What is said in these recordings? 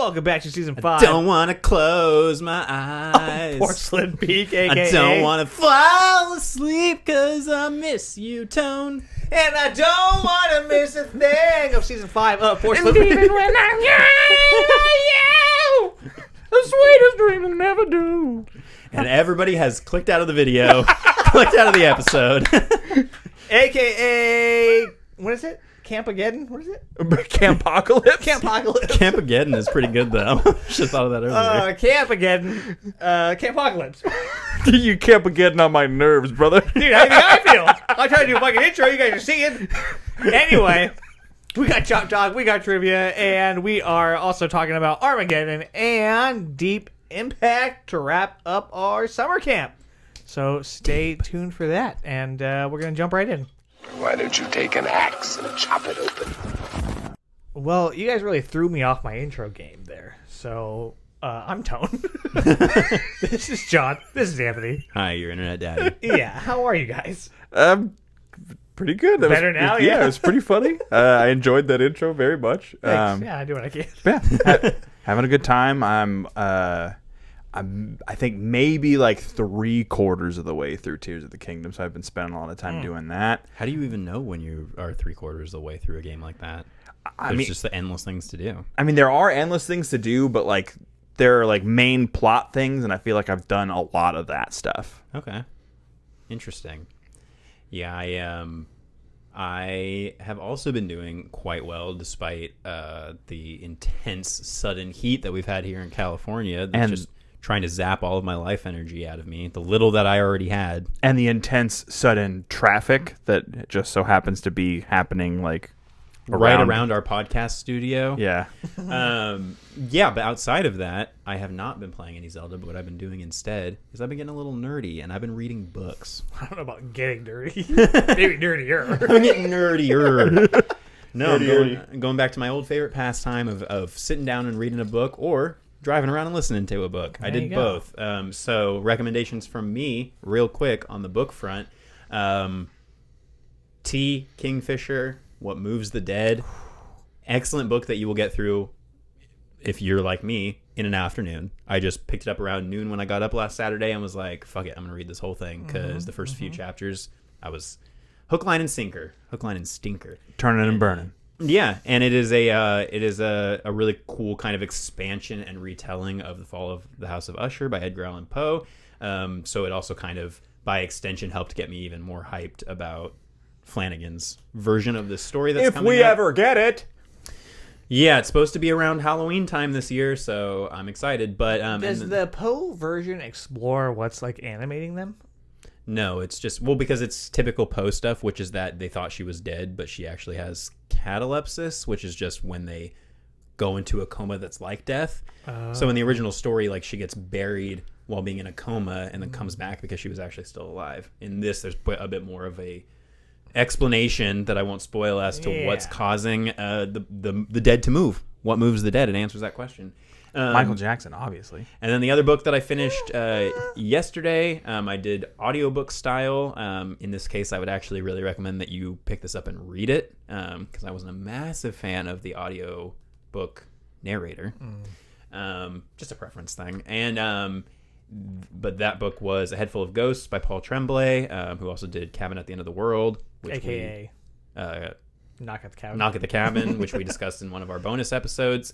Welcome back to season 5. Don't want to close my eyes. Porcelain Peak, a.k.a. I don't want to fall asleep because I miss you, Tone. And I don't want to miss a thing of season 5 of Porcelain And Peak. even when I'm you, the sweetest dream will never do. And everybody has clicked out of the video, clicked out of the episode. A.k.a. What is it? Campageddon? What is it? CAMPOCALYPSE. Campocalipse. Campageddon is pretty good, though. Should have thought of that earlier. Campageddon. Campocalipse. You Campageddon on my nerves, brother. Dude, how do you think I feel? I'm trying to do a fucking intro. You guys are seeing. Anyway, we got Chop Talk, we got trivia, and we are also talking about Armageddon and Deep Impact to wrap up our summer camp. So stay tuned for that, and we're going to jump right in. Why don't you take an axe and chop it open? Well, you guys really threw me off my intro game there. So, I'm Tone. This is John. This is Anthony. Hi, your internet daddy. Yeah, how are you guys? Pretty good. That Better now, yeah. It was pretty funny. I enjoyed that intro very much. Thanks. Yeah, I do what I can. Yeah, having a good time. I think maybe like 3/4 of the way through Tears of the Kingdom, so I've been spending a lot of time doing that. How do you even know when you are 3/4 of the way through a game like that? There's just the endless things to do. I mean, there are endless things to do, but like there are like main plot things, and I feel like I've done a lot of that stuff. Okay. Interesting. Yeah, I have also been doing quite well despite the intense sudden heat that we've had here in California. That's And just trying to zap all of my life energy out of me, the little that I already had. And the intense sudden traffic that just so happens to be happening like Right around our podcast studio. Yeah. Yeah, but outside of that, I have not been playing any Zelda, but what I've been doing instead is I've been getting a little nerdy, and I've been reading books. I don't know about getting dirty. Maybe dirtier. I'm getting nerdier. No, I'm going back to my old favorite pastime of sitting down and reading a book or driving around and listening to a book. I did both. So recommendations from me, real quick, on the book front. T. Kingfisher, What Moves the Dead. Excellent book that you will get through, if you're like me, in an afternoon. I just picked it up around noon when I got up last Saturday and was like, fuck it, I'm going to read this whole thing, because the first few chapters, I was hook, line, and sinker. Hook, line, and stinker. Turning and burning. Yeah, and it is a really cool kind of expansion and retelling of The Fall of the House of Usher by Edgar Allan Poe. So it also kind of, by extension, helped get me even more hyped about Flanagan's version of this story that's coming If we up. ever get it. Yeah, it's supposed to be around Halloween time this year, so I'm excited. But Does the Poe version explore what's like animating them? No, it's just, well, because it's typical Poe stuff, which is that they thought she was dead, but she actually has catalepsis, which is just when they go into a coma that's like death. So in the original story, like, she gets buried while being in a coma and then comes back because she was actually still alive. In this, there's a bit more of a explanation that I won't spoil as to what's causing the dead to move. What moves the dead? It answers that question. Michael Jackson, obviously. And then the other book that I finished yesterday, I did audiobook style. In this case, I would actually really recommend that you pick this up and read it, because I wasn't a massive fan of the audiobook narrator. Just a preference thing. And but that book was A Head Full of Ghosts by Paul Tremblay, who also did Cabin at the End of the World, which AKA Knock at the Cabin. Knock at the Cabin, which we discussed in one of our bonus episodes.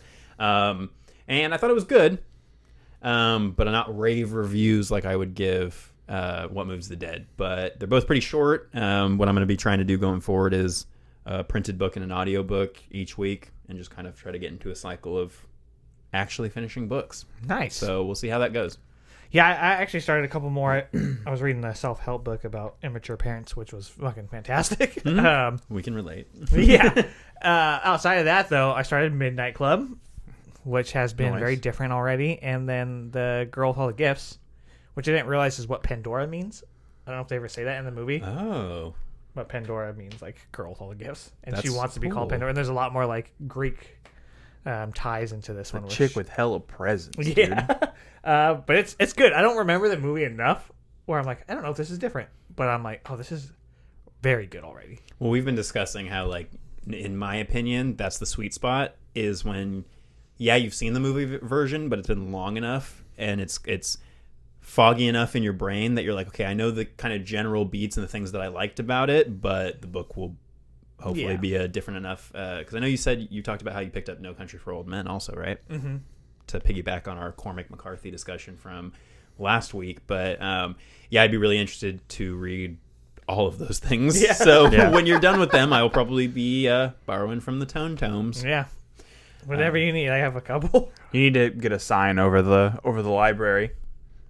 And I thought it was good, but not rave reviews like I would give What Moves the Dead. But they're both pretty short. What I'm going to be trying to do going forward is a printed book and an audiobook each week, and just kind of try to get into a cycle of actually finishing books. Nice. So we'll see how that goes. Yeah, I actually started a couple more. I was reading a self-help book about immature parents, which was fucking fantastic. We can relate. Yeah. Outside of that, though, I started Midnight Club, which has been Nice. very different already. And then The Girl with All the Gifts, which I didn't realize is what Pandora means. I don't know if they ever say that in the movie. Oh. But Pandora means, like, girl with all the gifts. And she That's wants to be called cool. Pandora. And there's a lot more, like, Greek ties into this one. Chick with hella presents. Yeah. But it's good. I don't remember the movie enough where I'm like, I don't know if this is different. But I'm like, oh, this is very good already. Well, we've been discussing how, like, in my opinion, that's the sweet spot, is when yeah, you've seen the movie version, but it's been long enough, and it's foggy enough in your brain that you're like, okay, I know the kind of general beats and the things that I liked about it, but the book will hopefully be a different enough. Because I know you talked about how you picked up No Country for Old Men also, right? Mm-hmm. To piggyback on our Cormac McCarthy discussion from last week, but yeah, I'd be really interested to read all of those things. Yeah. So when you're done with them, I will probably be borrowing from the Tone Tomes. Yeah, whatever you need. I have a couple. You need to get a sign over the library.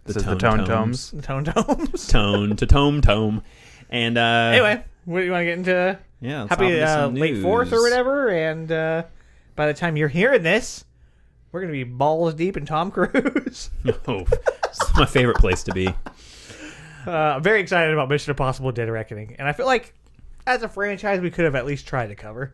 This is the Tone Tomes. The Tone Tomes. Tone to tome. And anyway, what do you want to get into? Yeah, happy late 4th or whatever. And by the time you're hearing this, we're gonna be balls deep in Tom Cruise. Oh, it's my favorite place to be. I'm very excited about Mission Impossible: Dead Reckoning, and I feel like as a franchise we could have at least tried to cover,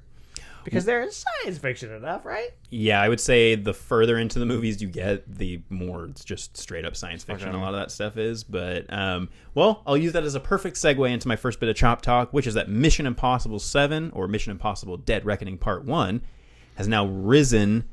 because there is science fiction enough, right? Yeah, I would say the further into the movies you get, the more it's just straight up science fiction. A lot of that stuff is, but well, I'll use that as a perfect segue into my first bit of Chop Talk, which is that Mission Impossible 7 or Mission Impossible: Dead Reckoning Part 1 has now risen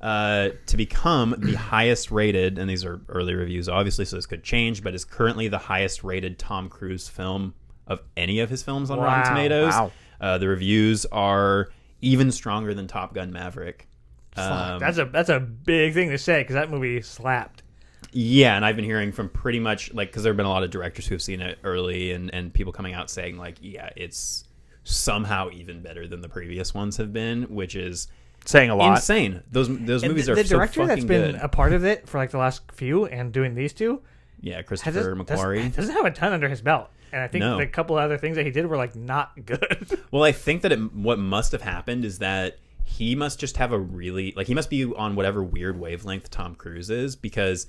to become the highest rated, and these are early reviews obviously, so this could change, but is currently the highest rated Tom Cruise film of any of his films on Rotten Tomatoes. Wow. The reviews are even stronger than Top Gun Maverick. That's a big thing to say, because that movie slapped. Yeah, and I've been hearing from pretty much, like, because there have been a lot of directors who have seen it early, and people coming out saying, like, yeah, it's somehow even better than the previous ones have been, which is saying a lot. Insane. Those movies are the so director fucking that's been good. a part of it for like the last few and doing these two. Yeah, Christopher McQuarrie doesn't have a ton under his belt, and I think the couple of other things that he did were like not good. Well, I think that what must have happened is that he must just have a really, like, he must be on whatever weird wavelength Tom Cruise is, because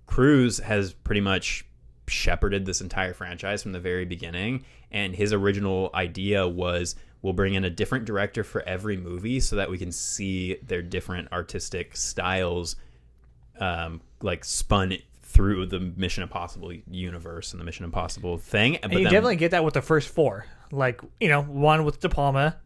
Cruise has pretty much shepherded this entire franchise from the very beginning, and his original idea was, we'll bring in a different director for every movie so that we can see their different artistic styles like spun through the Mission Impossible universe and the Mission Impossible thing. And you definitely get that with the first 4. Like, one with De Palma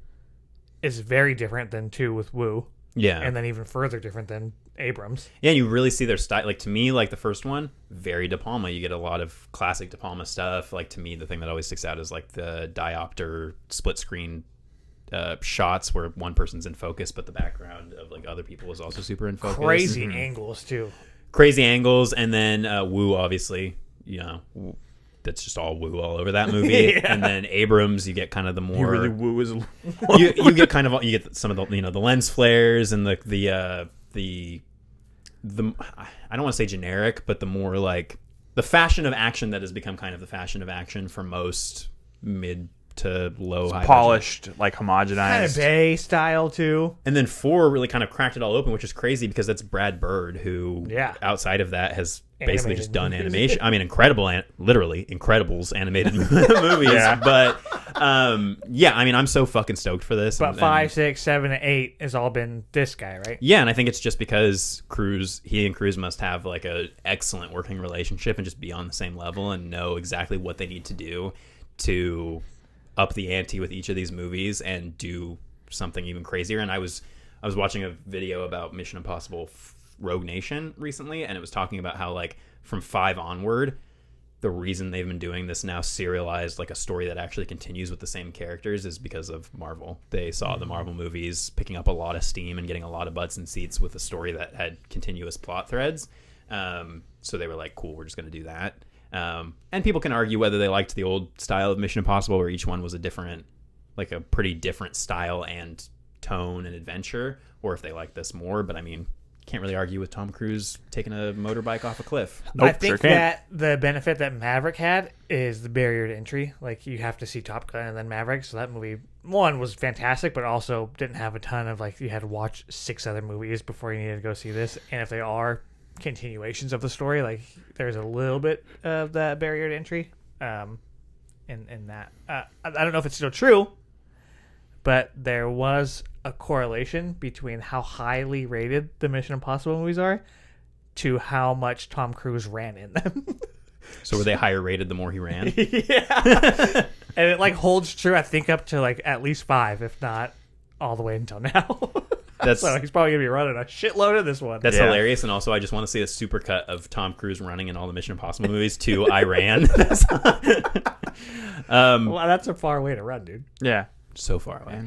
is very different than 2 with Woo. Yeah. And then even further different than Abrams. Yeah, you really see their style. Like, to me, like, the first one, very De Palma. You get a lot of classic De Palma stuff. Like, to me, the thing that always sticks out is, like, the diopter split screen shots where one person's in focus, but the background of, like, other people is also super in focus. Crazy angles, too. Crazy angles. And then Woo, obviously, that's just all Woo all over that movie. Yeah. And then Abrams, you get kind of the more, you really Woo is you get kind of, you get some of the the lens flares and the I don't want to say generic, but the more like the fashion of action that has become kind of the fashion of action for most mid to low, high polished budget, like homogenized, kind of Bay style too. And then 4 really kind of cracked it all open, which is crazy because that's Brad Bird, who outside of that has basically just done animation. I mean, literally Incredibles animated movies. Yeah. But I mean, I'm so fucking stoked for this. But 5, 6, 7, and 8 has all been this guy, right? Yeah, and I think it's just because he and Cruise must have like a excellent working relationship and just be on the same level and know exactly what they need to do to up the ante with each of these movies and do something even crazier. And I was watching a video about Mission Impossible Rogue Nation recently, and it was talking about how, like, from 5 onward, the reason they've been doing this now serialized, like a story that actually continues with the same characters, is because of Marvel. They saw the Marvel movies picking up a lot of steam and getting a lot of butts and seats with a story that had continuous plot threads. So they were like, cool, we're just going to do that. And people can argue whether they liked the old style of Mission Impossible, where each one was a pretty different style and tone and adventure, or if they like this more. But I mean, can't really argue with Tom Cruise taking a motorbike off a cliff. Nope, I think that the benefit that Maverick had is the barrier to entry. Like, you have to see Top Gun and then Maverick. So that movie, 1, was fantastic, but also didn't have a ton of, like, you had to watch 6 other movies before you needed to go see this. And if they are continuations of the story, like, there's a little bit of that barrier to entry in that. I don't know if it's still true, but there was a correlation between how highly rated the Mission Impossible movies are to how much Tom Cruise ran in them. So were they higher rated the more he ran? Yeah. And it, like, holds true, I think, up to, like, at least 5, if not all the way until now. That's So he's probably gonna be running a shitload of this one. That's Yeah. hilarious, and also I just want to see a supercut of Tom Cruise running in all the Mission Impossible movies to Iran. Well, that's a far way to run, dude. Yeah. So far away.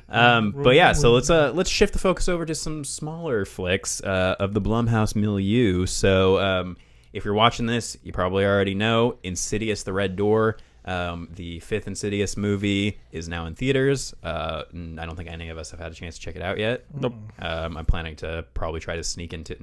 But yeah, so let's shift the focus over to some smaller flicks of the Blumhouse milieu. So if you're watching this, you probably already know Insidious: The Red Door. The fifth Insidious movie is now in theaters. I don't think any of us have had a chance to check it out yet. Nope. I'm planning to probably try to sneak into.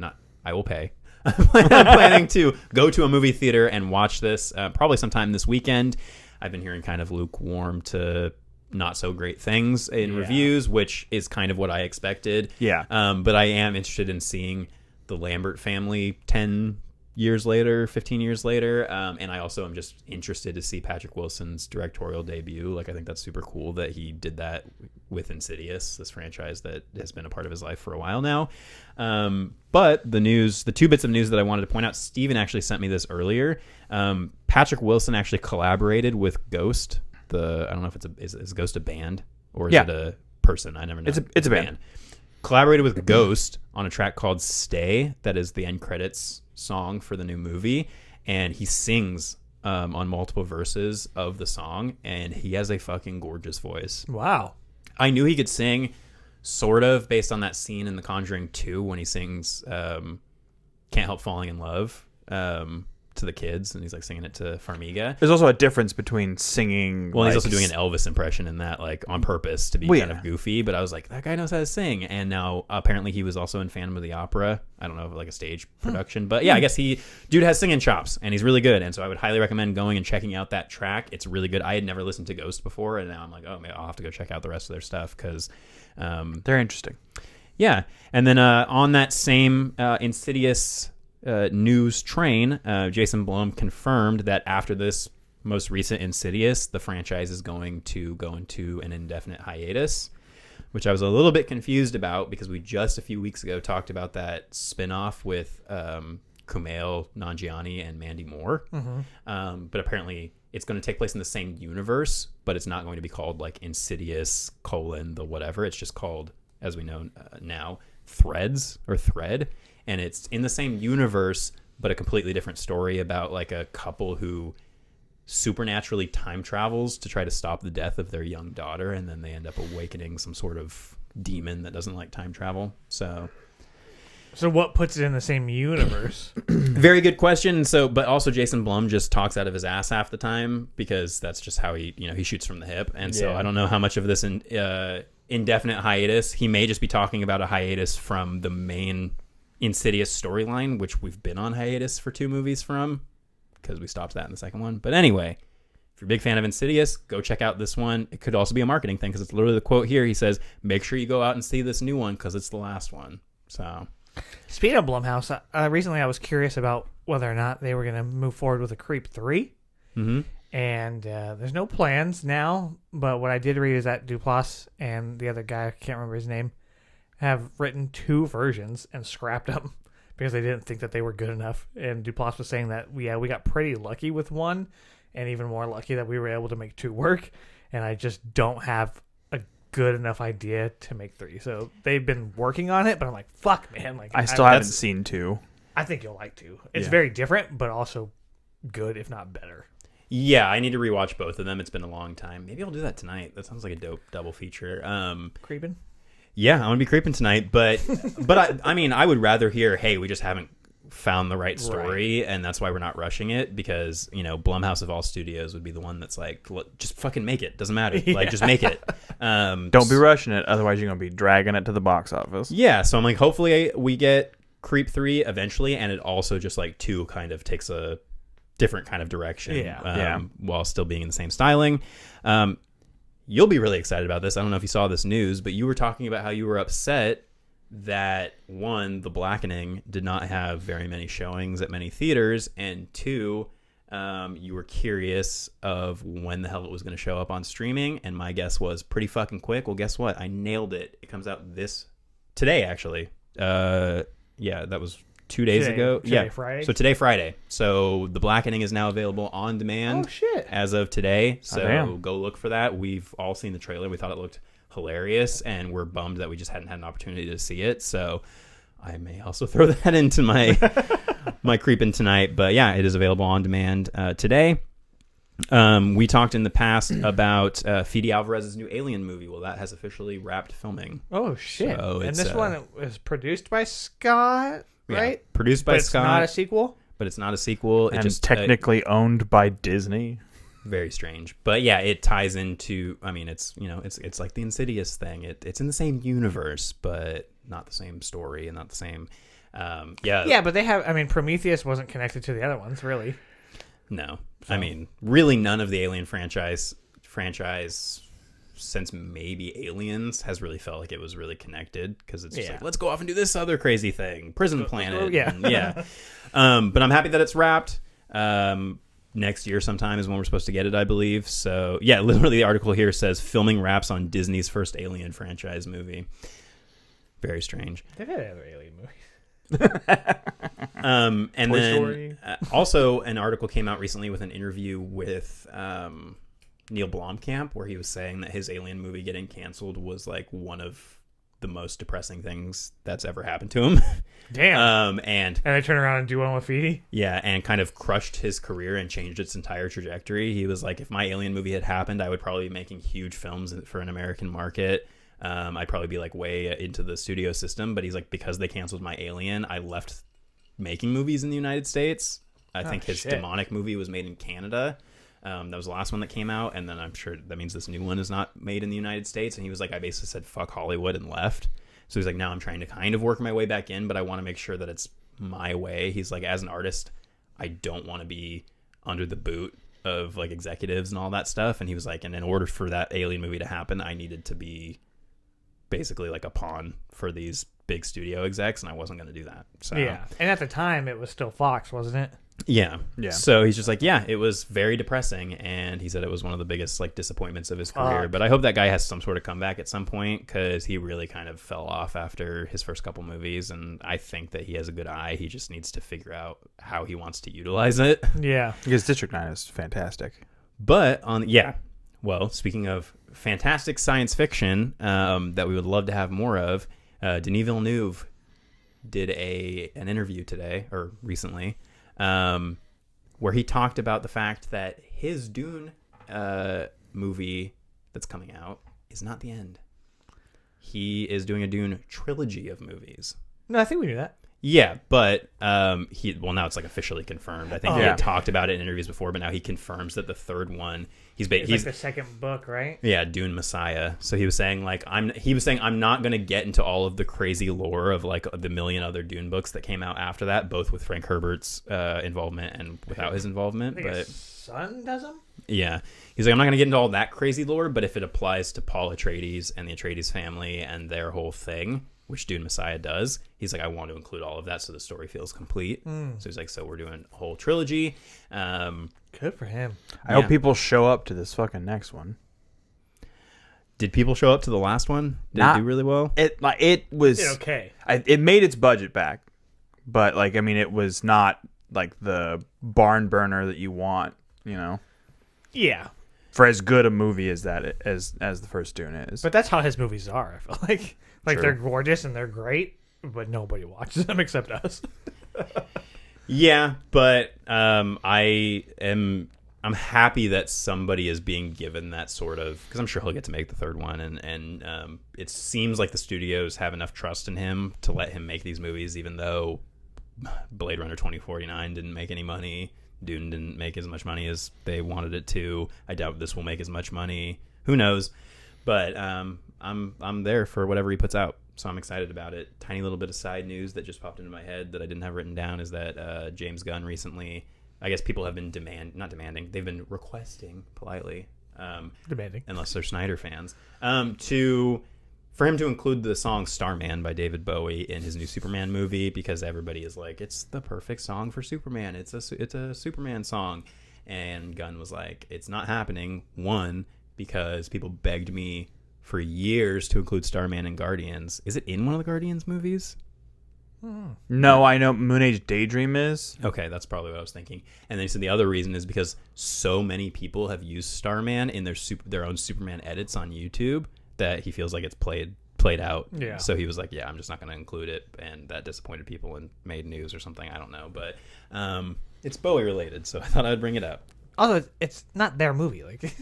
I will pay. I'm planning to go to a movie theater and watch this probably sometime this weekend. I've been hearing kind of lukewarm to not so great things in reviews, which is kind of what I expected. Yeah. But I am interested in seeing the Lambert family 10 years later, 15 years later. And I also am just interested to see Patrick Wilson's directorial debut. Like, I think that's super cool that he did that with Insidious, this franchise that has been a part of his life for a while now. But the two bits of news that I wanted to point out, Steven actually sent me this earlier. Patrick Wilson actually collaborated with Ghost. I don't know if is Ghost a band or is it a person? I never know. It's a band. Collaborated with Ghost on a track called Stay. That is the end credits song for the new movie. And he sings on multiple verses of the song. And he has a fucking gorgeous voice. Wow. I knew he could sing sort of based on that scene in The Conjuring 2 when he sings Can't Help Falling in Love. To the kids, and he's like singing it to Farmiga. There's also a difference between singing. Well, he's also doing an Elvis impression in that, like on purpose to be kind of goofy. But I was like, that guy knows how to sing. And now apparently he was also in Phantom of the Opera. I don't know, like a stage production, but yeah, I guess dude has singing chops, and he's really good. And so I would highly recommend going and checking out that track. It's really good. I had never listened to Ghost before, and now I'm like, oh man, I'll have to go check out the rest of their stuff because they're interesting. Yeah, and then on that same Insidious news train, Jason Blum confirmed that after this most recent Insidious, the franchise is going to go into an indefinite hiatus, which I was a little bit confused about because we just a few weeks ago talked about that spin-off with Kumail Nanjiani and Mandy Moore. But apparently it's going to take place in the same universe, but it's not going to be called like Insidious : the whatever. It's just called, as we know now, Threads or Thread. And it's in the same universe, but a completely different story about like a couple who supernaturally time travels to try to stop the death of their young daughter, and then they end up awakening some sort of demon that doesn't like time travel. So what puts it in the same universe? very good question. So, but also Jason Blum just talks out of his ass half the time because that's just how he shoots from the hip. And so I don't know how much of this indefinite hiatus. He may just be talking about a hiatus from the main Insidious storyline, which we've been on hiatus for 2 movies from because we stopped that in the second one. But anyway, if you're a big fan of Insidious, go check out this one. It could also be a marketing thing because it's literally the quote here. He says, make sure you go out and see this new one because it's the last one. So Speaking of Blumhouse, recently I was curious about whether or not they were going to move forward with a Creep 3. And there's no plans now, but what I did read is that Duplass and the other guy, I can't remember his name, have written 2 versions and scrapped them because they didn't think that they were good enough. And Duplass was saying that we got pretty lucky with 1, and even more lucky that we were able to make 2 work. And I just don't have a good enough idea to make 3. So they've been working on it, but I'm like, fuck, man. Like I still haven't seen 2. I think you'll like 2. It's very different, but also good, if not better. yeah, I need to rewatch both of them. It's been a long time. Maybe I'll do that tonight. That sounds like a dope double feature. Creeping? Yeah, I'm gonna be creeping tonight, but I mean, I would rather hear, hey, we just haven't found the right story, and that's why we're not rushing it, because Blumhouse of all studios would be the one that's like, just fucking make it. Doesn't matter. Like, just make it. Don't be rushing it, otherwise you're gonna be dragging it to the box office. Yeah, so I'm like, hopefully we get Creep 3 eventually, and it also just like 2 kind of takes a different kind of direction, while still being in the same styling. You'll be really excited about this. I don't know if you saw this news, but you were talking about how you were upset that 1, The Blackening did not have very many showings at many theaters, and 2, you were curious of when the hell it was going to show up on streaming, and my guess was pretty fucking quick. Well, guess what? I nailed it. It comes out today, actually. Yeah, that was 2 days ago. Today, Friday? So today, Friday. So The Blackening is now available on demand. Oh, shit. As of today. So damn. go look for that. We've all seen the trailer. We thought it looked hilarious, and we're bummed that we just hadn't had an opportunity to see it. So I may also throw that into my my creeping tonight. But yeah, it is available on demand today. We talked in the past about Fede Alvarez's new Alien movie. Well, that has officially wrapped filming. Oh shit! So and it's, this one is produced by Scott, Yeah, right? produced by But it's Scott. not a sequel. But it's not a sequel. It And just technically owned by Disney. very strange. But yeah, it ties into. I mean, it's it's like the Insidious thing. It's in the same universe, but not the same story and not the same. Yeah, but they have. I mean, Prometheus wasn't connected to the other ones, really. No, I mean, really, none of the Alien franchise since maybe Aliens has really felt like it was really connected, because it's just like, let's go off and do this other crazy thing, Prison Planet. Yeah. and, yeah. But I'm happy that it's wrapped. Next year sometime is when we're supposed to get it, I believe. So yeah, literally the article here says filming wraps on Disney's first Alien franchise movie. Very strange. They've had other Alien movies. And Toy then Story. Also an article came out recently with an interview with Neil Blomkamp, where he was saying that his Alien movie getting canceled was like one of the most depressing things that's ever happened to him. Damn. And they turn around and do one with Fede. yeah, and kind of crushed his career and changed its entire trajectory. He was like, if my Alien movie had happened, I would probably be making huge films for an American market. I'd probably be like way into the studio system, but he's like, because they canceled my Alien, I left making movies in the United States. I think his demonic movie was made in Canada. That was the last one that came out, and then I'm sure that means this new one is not made in the United States. And he was like, I basically said fuck Hollywood and left. So he's like, now I'm trying to kind of work my way back in, but I want to make sure that it's my way. He's like, as an artist, I don't want to be under the boot of like executives and all that stuff. And he was like, and in order for that Alien movie to happen, I needed to be basically like a pawn for these big studio execs, and I wasn't going to do that. So Yeah, and at the time it was still Fox, wasn't it? yeah. Yeah. So he's just like, yeah, it was very depressing, and he said it was one of the biggest like disappointments of his career. Fuck. But I hope that guy has some sort of comeback at some point, because he really kind of fell off after his first couple movies, and I think that he has a good eye. He just needs to figure out how he wants to utilize it. Yeah. Because District 9 is fantastic. But well, speaking of fantastic science fiction that we would love to have more of, Denis Villeneuve did an interview today or recently, where he talked about the fact that his Dune movie that's coming out is not the end. He is doing a Dune trilogy of movies. No, I think we knew that. Yeah, but now it's like officially confirmed. I think he yeah. had talked about it in interviews before, but now he confirms that the third one he's It's like the second book, right? yeah, Dune Messiah. So he was saying like I'm not gonna get into all of the crazy lore of like the million other Dune books that came out after that, both with Frank Herbert's involvement and without his involvement. I think But his son does them. yeah, he's like, I'm not gonna get into all that crazy lore, but if it applies to Paul Atreides and the Atreides family and their whole thing, which Dune Messiah does, he's like, I want to include all of that so the story feels complete. So he's like, so we're doing a whole trilogy. Good for him. I hope people show up to this fucking next one. Did people show up to the last one? Did it do really well? It was Okay. it made its budget back, but like, I mean, it was not like the barn burner that you want, you know, Yeah. for as good a movie as that as the first Dune is. But that's how his movies are, I feel like. Like, True. they're gorgeous and they're great, but nobody watches them except us. Yeah, but I'm happy that somebody is being given that sort of, because I'm sure he'll get to make the third one, and it seems like the studios have enough trust in him to let him make these movies, even though Blade Runner 2049 didn't make any money, Dune didn't make as much money as they wanted it to. I doubt this will make as much money. Who knows? But I'm there for whatever he puts out, so I'm excited about it. Tiny little bit of side news that just popped into my head that I didn't have written down is that James Gunn recently, I guess people have been they've been requesting politely, Demanding. unless they're Snyder fans, for him to include the song Starman by David Bowie in his new Superman movie, because everybody is like, it's the perfect song for Superman. It's a Superman song. And Gunn was like, it's not happening. One, because people begged me for years to include Starman in Guardians. Is it in one of the Guardians movies? No, I know Moon Age Daydream is. Okay, that's probably what I was thinking. And then he said the other reason is because so many people have used Starman in their own Superman edits on YouTube that he feels like it's played out. Yeah. So he was like, yeah, I'm just not going to include it, and that disappointed people and made news or something. I don't know, but it's Bowie related, so I thought I'd bring it up. Also, it's not their movie. Like,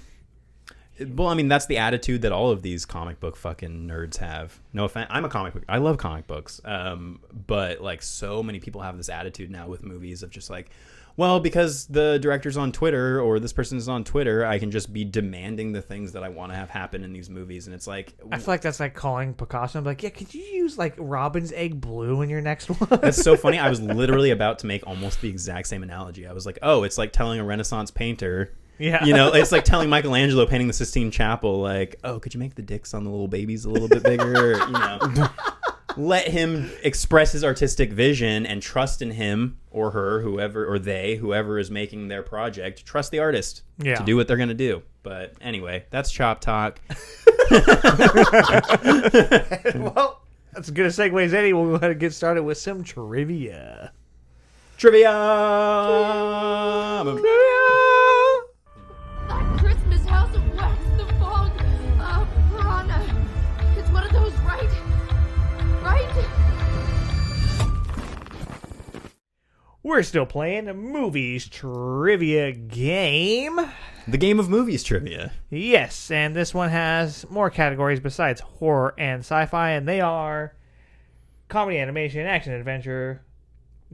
Well, I mean, that's the attitude that all of these comic book fucking nerds have. No offense, I'm a comic book. I love comic books, but like so many people have this attitude now with movies of just like, well, because the director's on Twitter or this person is on Twitter, I can just be demanding the things that I want to have happen in these movies, and it's like, I feel like that's like calling Picasso and be like, yeah, could you use like Robin's egg blue in your next one? that's so funny. I was literally about to make almost the exact same analogy. I was like, oh, it's like telling a Renaissance painter. Yeah. You know, it's like telling Michelangelo painting the Sistine Chapel, like, oh, could you make the dicks on the little babies a little bit bigger? You know, let him express his artistic vision and trust in him or her, whoever is making their project. Trust the artist to do what they're going to do. But anyway, that's Chop Talk. Well, that's as good a segue as any. We'll go ahead and get started with some trivia. Trivia! That Christmas house of wax, the fog, piranha. It's one of those, right? Right? We're still playing a movies trivia game. The game of movies trivia. Yes, and this one has more categories besides horror and sci-fi, and they are comedy, animation, action, adventure,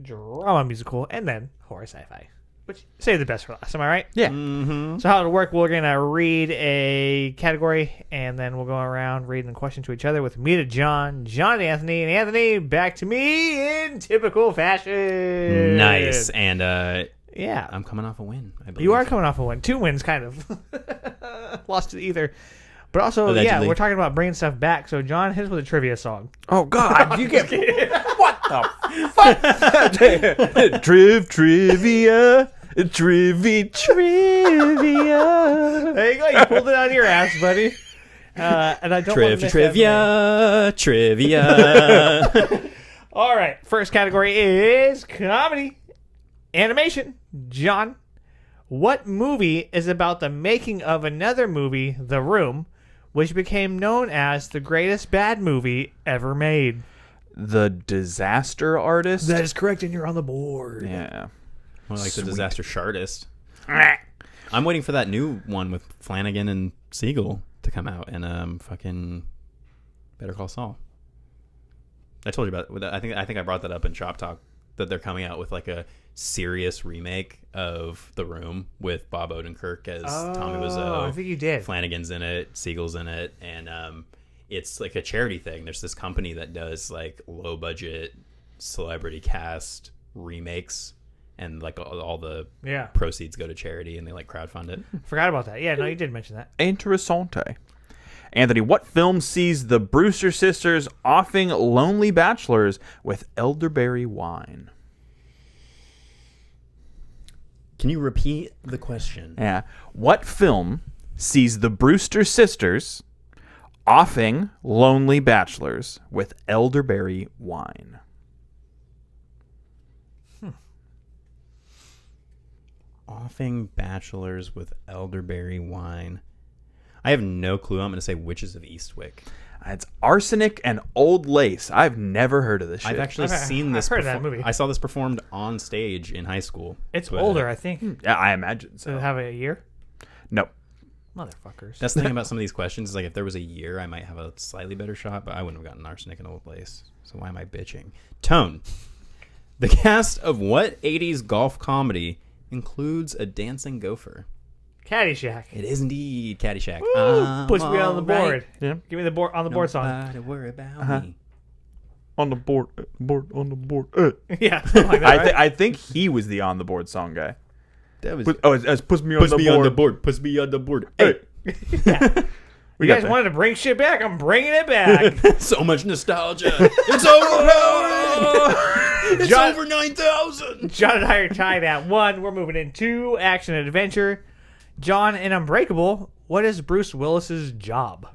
drama, musical, and then horror, sci-fi. Which, save the best for last, am I right? Yeah. Mm-hmm. So how it'll work, we're going to read a category, and then we'll go around reading the question to each other with me to John, John to Anthony, and Anthony back to me in typical fashion. Nice. And Yeah. I'm coming off a win, I believe. You are coming off a win. 2 wins, kind of. Lost to either. But also, Allegedly. yeah, we're talking about bringing stuff back. So, John, hit us with a trivia song. Oh God, you get what the fuck? Trivia. Trivia. There you go. You pulled it out of your ass, buddy. And I don't want to miss that Trivia. All right. First category is comedy. Animation. John, what movie is about the making of another movie, The Room, which became known as the greatest bad movie ever made? The Disaster Artist. That is correct, and you're on the board. Yeah. More like Sweet. the Disaster Shardist. I'm waiting for that new one with Flanagan and Siegel to come out, and fucking Better Call Saul. I told you about. I think I brought that up in Chop Talk that they're coming out with like a serious remake of The Room with Bob Odenkirk as Tommy Wiseau. I think you did. Flanagan's in it, Siegel's in it, and it's like a charity thing. There's this company that does like low budget celebrity cast remakes, and like all the proceeds go to charity, and they like crowdfund it. Forgot about that. Yeah, no, you did mention that. Interessante. Anthony, what film sees the Brewster sisters offing lonely bachelors with elderberry wine? Can you repeat the question? Yeah. What film sees the Brewster sisters offing lonely bachelors with elderberry wine? Offing bachelors with elderberry wine. I have no clue. I'm going to say Witches of Eastwick. It's Arsenic and Old Lace. I've never heard of this shit. I've actually seen this. I've heard of that movie. I saw this performed on stage in high school. It's But older, I think. Yeah, I imagine Does so. it have a year? No. Motherfuckers. That's the thing about some of these questions is like if there was a year, I might have a slightly better shot, but I wouldn't have gotten Arsenic and Old Lace. So why am I bitching? Tone. The cast of what 80s golf comedy includes a dancing gopher? Caddyshack. It is indeed Caddyshack. Push me on the board. Alright. Yeah. Give me the board on the board song. Nobody worry about me. On the board. On the board. Yeah, something like that, right? I think he was the on the board song guy. That was It's push me on push the me board. on the board. Push me on the board. Hey. Yeah. We You got guys that. wanted to bring shit back. I'm bringing it back. So much nostalgia. It's over. It's John- over 9,000. John and I are tied at 1. We're moving into action and adventure. John in Unbreakable, what is Bruce Willis's job?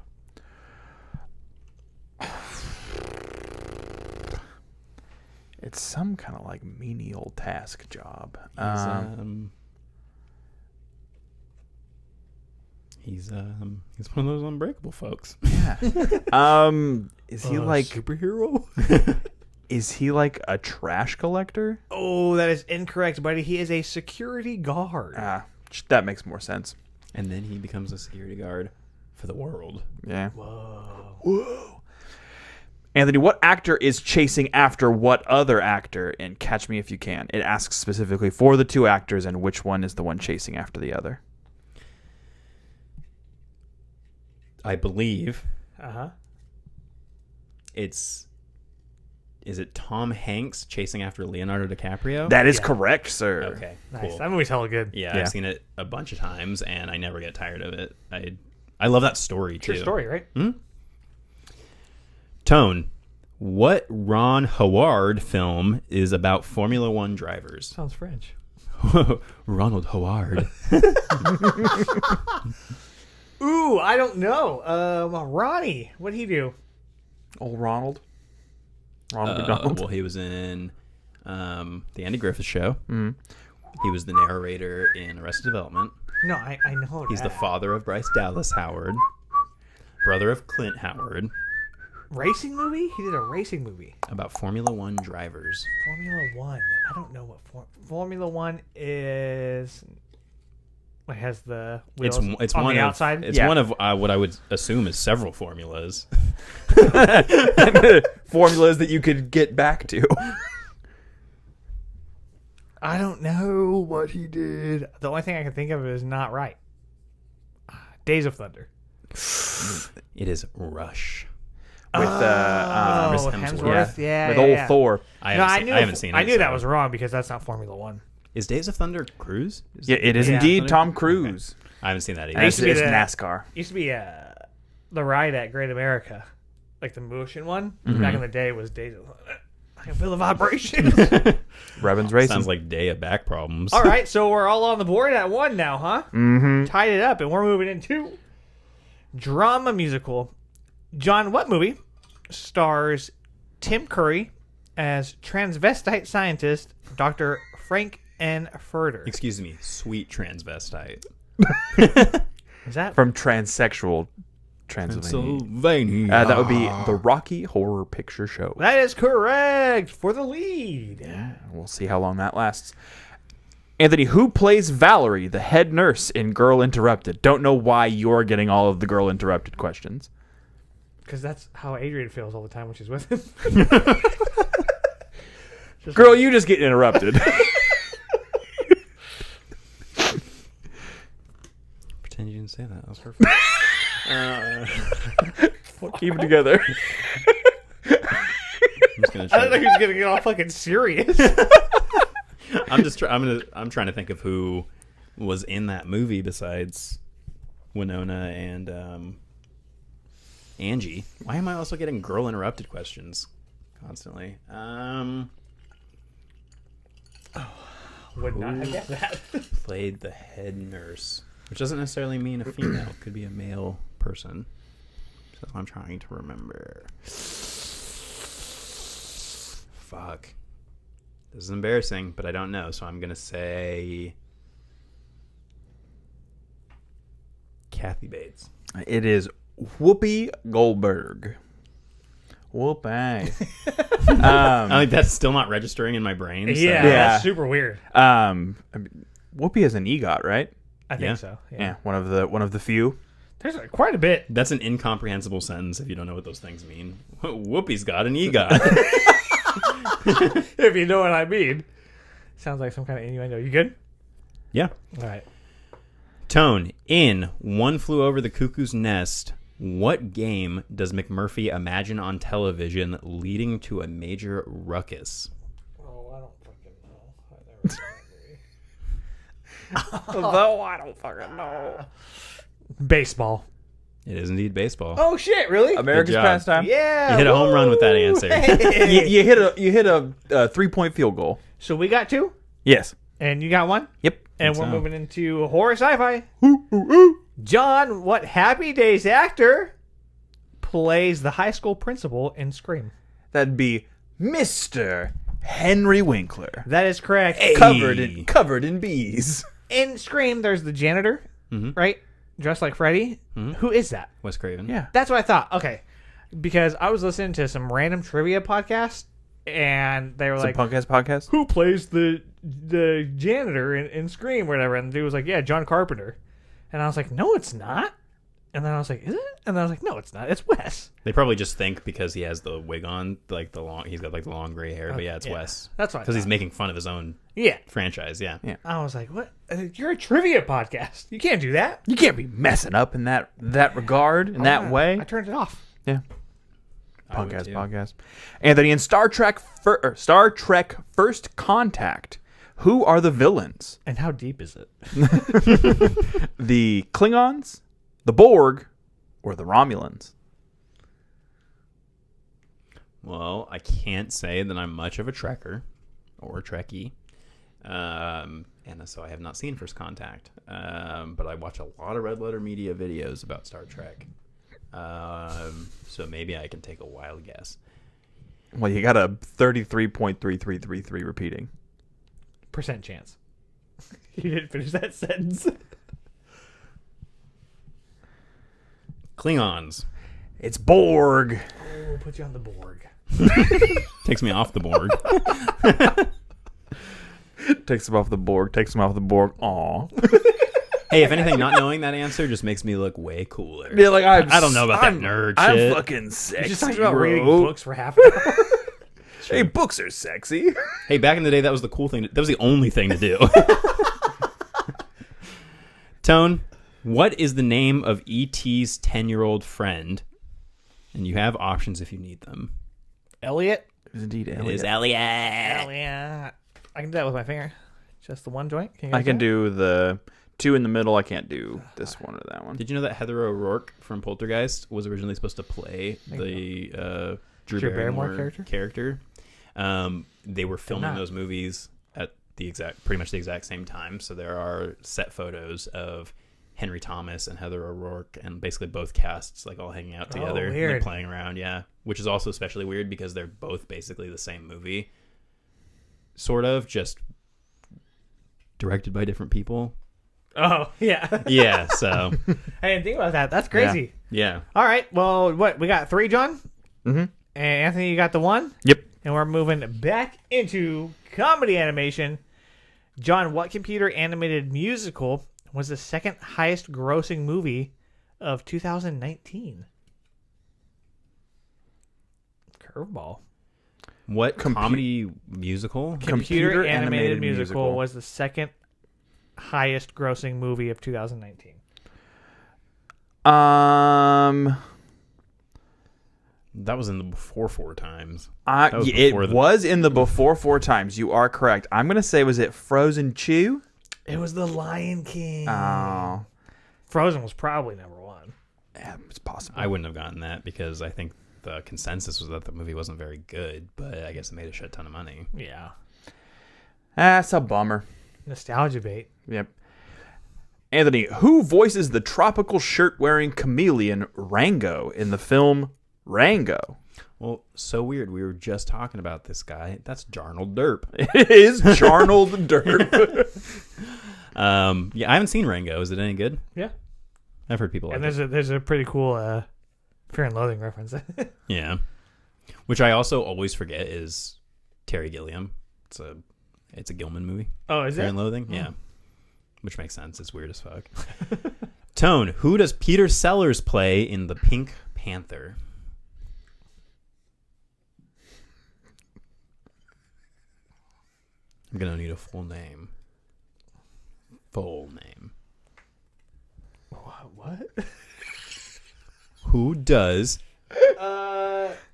It's some kind of like menial task job. He's one of those unbreakable folks. Yeah. Is he like superhero? Is he like a trash collector? Oh, that is incorrect, buddy. He is a security guard. That makes more sense. And then he becomes a security guard for the world. Yeah. Whoa. Anthony, what actor is chasing after what other actor in Catch Me If You Can? It asks specifically for the two actors and which one is the one chasing after the other. I believe Uh-huh. is it Tom Hanks chasing after Leonardo DiCaprio? That is correct, sir. Okay, Nice. cool. That movie's hella good. Yeah, Yeah. I've seen it a bunch of times, and I never get tired of it. I love that story, True too. story, right? Tone, what Ron Howard film is about Formula One drivers? Sounds French. Ronald Howard. Ooh, I don't know. Ronnie, what'd he do? Old Ronald. Ronald McDonald. Well, he was in the Andy Griffith Show. Mm-hmm. He was the narrator in Arrested Development. No, I know He's the that. father of Bryce Dallas Howard, brother of Clint Howard. Racing movie? He did a racing movie. About Formula One drivers. Formula One. I don't know what Formula One is. It has the wheels It's on one the of, outside. It's Yeah. one of what I would assume is several formulas. Formulas that you could get back to. I don't know what he did. The only thing I can think of is not right. Days of Thunder. It is Rush. With Oh, Chris Hemsworth. Yeah, with yeah, old yeah. Thor. I No, haven't seen it. I knew that so- was wrong because that's not Formula One. Is Days of Thunder Cruise? Yeah, it is Yeah. indeed Tom Cruise. I haven't seen that either. I used It's, to be it's the- NASCAR. Used to be the ride at Great America, like the motion one. Back in the day was Days of Thunder. I can feel the vibration. Revan's Racing. Sounds like day of back problems. All right, so we're all on the board at one now, huh? Mm-hmm. Tied it up, and we're moving into drama musical. John, what movie stars Tim Curry as transvestite scientist Dr. Frank N. Furter? Excuse me, sweet transvestite. Is that From Transsexual Transylvania. Pennsylvania. That would be the Rocky Horror Picture Show. That is correct for the lead. We'll see how long that lasts. Anthony, who plays Valerie, the head nurse in Girl Interrupted? Don't know why you're getting all of the Girl Interrupted questions. Because that's how Adrian feels all the time when she's with him. Girl, you just get interrupted. Pretend you didn't say that. That was perfect. Keep it together. I'm just gonna I don't know try. who's going to get all fucking serious. I'm trying to think of who was in that movie besides Winona and Angie. Why am I also getting Girl Interrupted questions constantly? Would not have guessed that. Played the head nurse, which doesn't necessarily mean a female. It could be a male person. So I'm trying to remember. Fuck. This is embarrassing, but I don't know, so I'm gonna say Kathy Bates. It is Whoopi Goldberg. Whoopie. I think that's still not registering in my brain. So. Yeah, Yeah. that's super weird. I mean, Whoopi is an EGOT, right? I think Yeah. so. Yeah, one of the few. There's quite a bit. That's an incomprehensible sentence if you don't know what those things mean. Whoopi's got an EGOT. If you know what I mean. Sounds like some kind of innuendo. You good? Yeah. All right. Tone, in One Flew Over the Cuckoo's Nest, what game does McMurphy imagine on television leading to a major ruckus? Oh, I don't fucking know. I never seen that movie. Though I don't fucking know. Baseball. It is indeed baseball. Oh shit! Really? America's Good job. pastime. Yeah. You hit a home run with that answer. You hit a 3-point field goal. So we got two, Yes. and you got one, Yep. and Think we're so. moving into horror sci-fi. John, what Happy Days actor plays the high school principal in Scream? That'd be Mr. Henry Winkler. That is correct. Covered in bees. In Scream, there's the janitor, right? dressed like Freddy. Who is that? Wes Craven. Yeah. That's what I thought. Okay, because I was listening to some random trivia podcast, and they were It's like, a punk-ass podcast? "Who plays the janitor in Scream?" or whatever, and the dude was like, "Yeah, John Carpenter," and I was like, "No, it's not." And then I was like, "Is it?" And then I was like, "No, it's not. It's Wes." They probably just think because he has the wig on, like he's got like the long gray hair. But yeah, it's Wes. That's why. Because he's making fun of his own Yeah. franchise. Yeah. I was like, "What? You're a trivia podcast. You can't do that." You can't be messing up in that regard, in that way. I turned it off. Yeah. I would Podcast, too. podcast. Anthony, in Star Trek First Contact, who are the villains? And how deep is it? The Klingons, the Borg, or the Romulans? Well, I can't say that I'm much of a Trekker or a Trekkie. And so I have not seen First Contact. But I watch a lot of Red Letter Media videos about Star Trek. So maybe I can take a wild guess. Well, you got a 33.3333 repeating. Percent chance. You didn't finish that sentence. Klingons. It's Borg. Oh, we'll put you on the Borg. Takes me off the board. Takes him off the Borg. Takes him off the Borg. Aw. Hey, if anything, not knowing that answer just makes me look way cooler. Yeah, like I don't know about that nerd I'm shit. fucking sexy. You just talked about bro. reading books for half an hour. Hey, books are sexy. Hey, back in the day, that was the cool thing. That was the only thing to do. Tone, what is the name of E.T.'s 10-year-old friend? And you have options if you need them. Elliot. It is indeed It Elliot. is Elliot. Elliot. I can do that with my finger. Just the one joint. Can you I guys can do do the two in the middle. I can't do this one or that one. Did you know that Heather O'Rourke from Poltergeist was originally supposed to play the Drew Barrymore character? They were filming not. those movies at pretty much the exact same time. So there are set photos of Henry Thomas and Heather O'Rourke and basically both casts like all hanging out together, and, weird. like, playing around. Yeah, which is also especially weird because they're both basically the same movie, sort of, just directed by different people. Oh, yeah. Yeah, so I didn't think about that. That's crazy. yeah. All right. Well, what? We got 3, John? Mm-hmm. And Anthony, you got the 1? Yep. And we're moving back into comedy animation. John, what computer animated musical was the second highest grossing movie of 2019? Curveball. What comedy musical? Computer animated musical was the second highest grossing movie of 2019. That was in the before 4 times. It was in the before 4 times. You are correct. I'm gonna say, was it Frozen 2? It was The Lion King. Oh, Frozen was probably number 1. yeah, it's possible. I wouldn't have gotten that because I think the consensus was that the movie wasn't very good, but I guess it made a shit ton of money. Yeah. That's a bummer. Nostalgia bait. Yep. Anthony, who voices the tropical shirt-wearing chameleon Rango in the film Rango? Well, so weird. We were just talking about this guy. That's Jarnold Derp. It is Jarnold Derp. Yeah, I haven't seen Rango. Is it any good? Yeah. I've heard people like And it. there's a pretty cool Fear and Loathing reference. Yeah. Which I also always forget is Terry Gilliam. It's a Gilman movie. Oh, is Fear it? and Loathing? Yeah. Which makes sense. It's weird as fuck. Tone, who does Peter Sellers play in The Pink Panther? I'm going to need a full name. Full name. What? Who does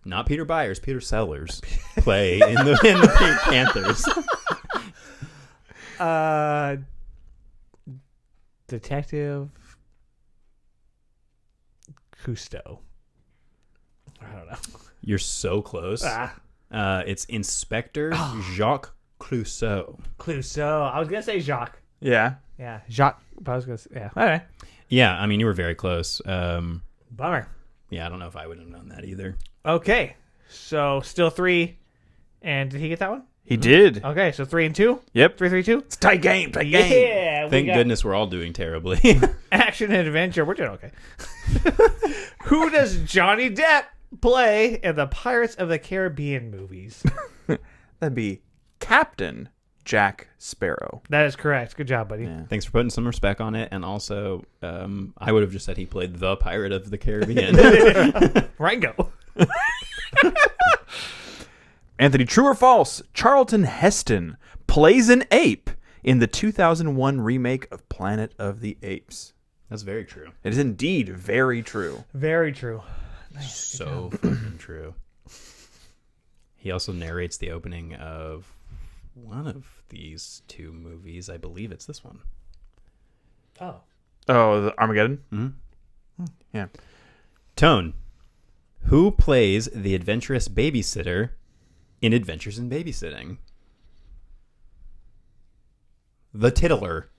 not Peter Byers, Peter Sellers play in the Pink Panthers? Detective Cousteau. I don't know. You're so close. It's Inspector Jacques Clouseau. Clouseau. I was gonna say Jacques. Yeah. Yeah, Jacques. But I was gonna say, yeah. All right. Yeah, I mean, you were very close. Bummer. Yeah, I don't know if I would have known that either. Okay, so still 3. And did he get that one? He did. Okay, so 3 and 2. Yep. 3, 3, 2. It's a tight game. Tight game. Yeah, Thank got goodness we're all doing terribly. action and adventure. We're doing okay. Who does Johnny Depp play in the Pirates of the Caribbean movies? That'd be Captain Jack Sparrow. That is correct. Good job, buddy. Yeah. Thanks for putting some respect on it. And also, I would have just said he played the Pirate of the Caribbean. Rango. Anthony, true or false? Charlton Heston plays an ape in the 2001 remake of Planet of the Apes. That's very true. It is indeed very true. Very true. So fucking true. He also narrates the opening of one of these two movies. I believe it's this one. Oh. Oh, the Armageddon? Mm-hmm. Yeah. Tone. Who plays the adventurous babysitter in Adventures in Babysitting? The titular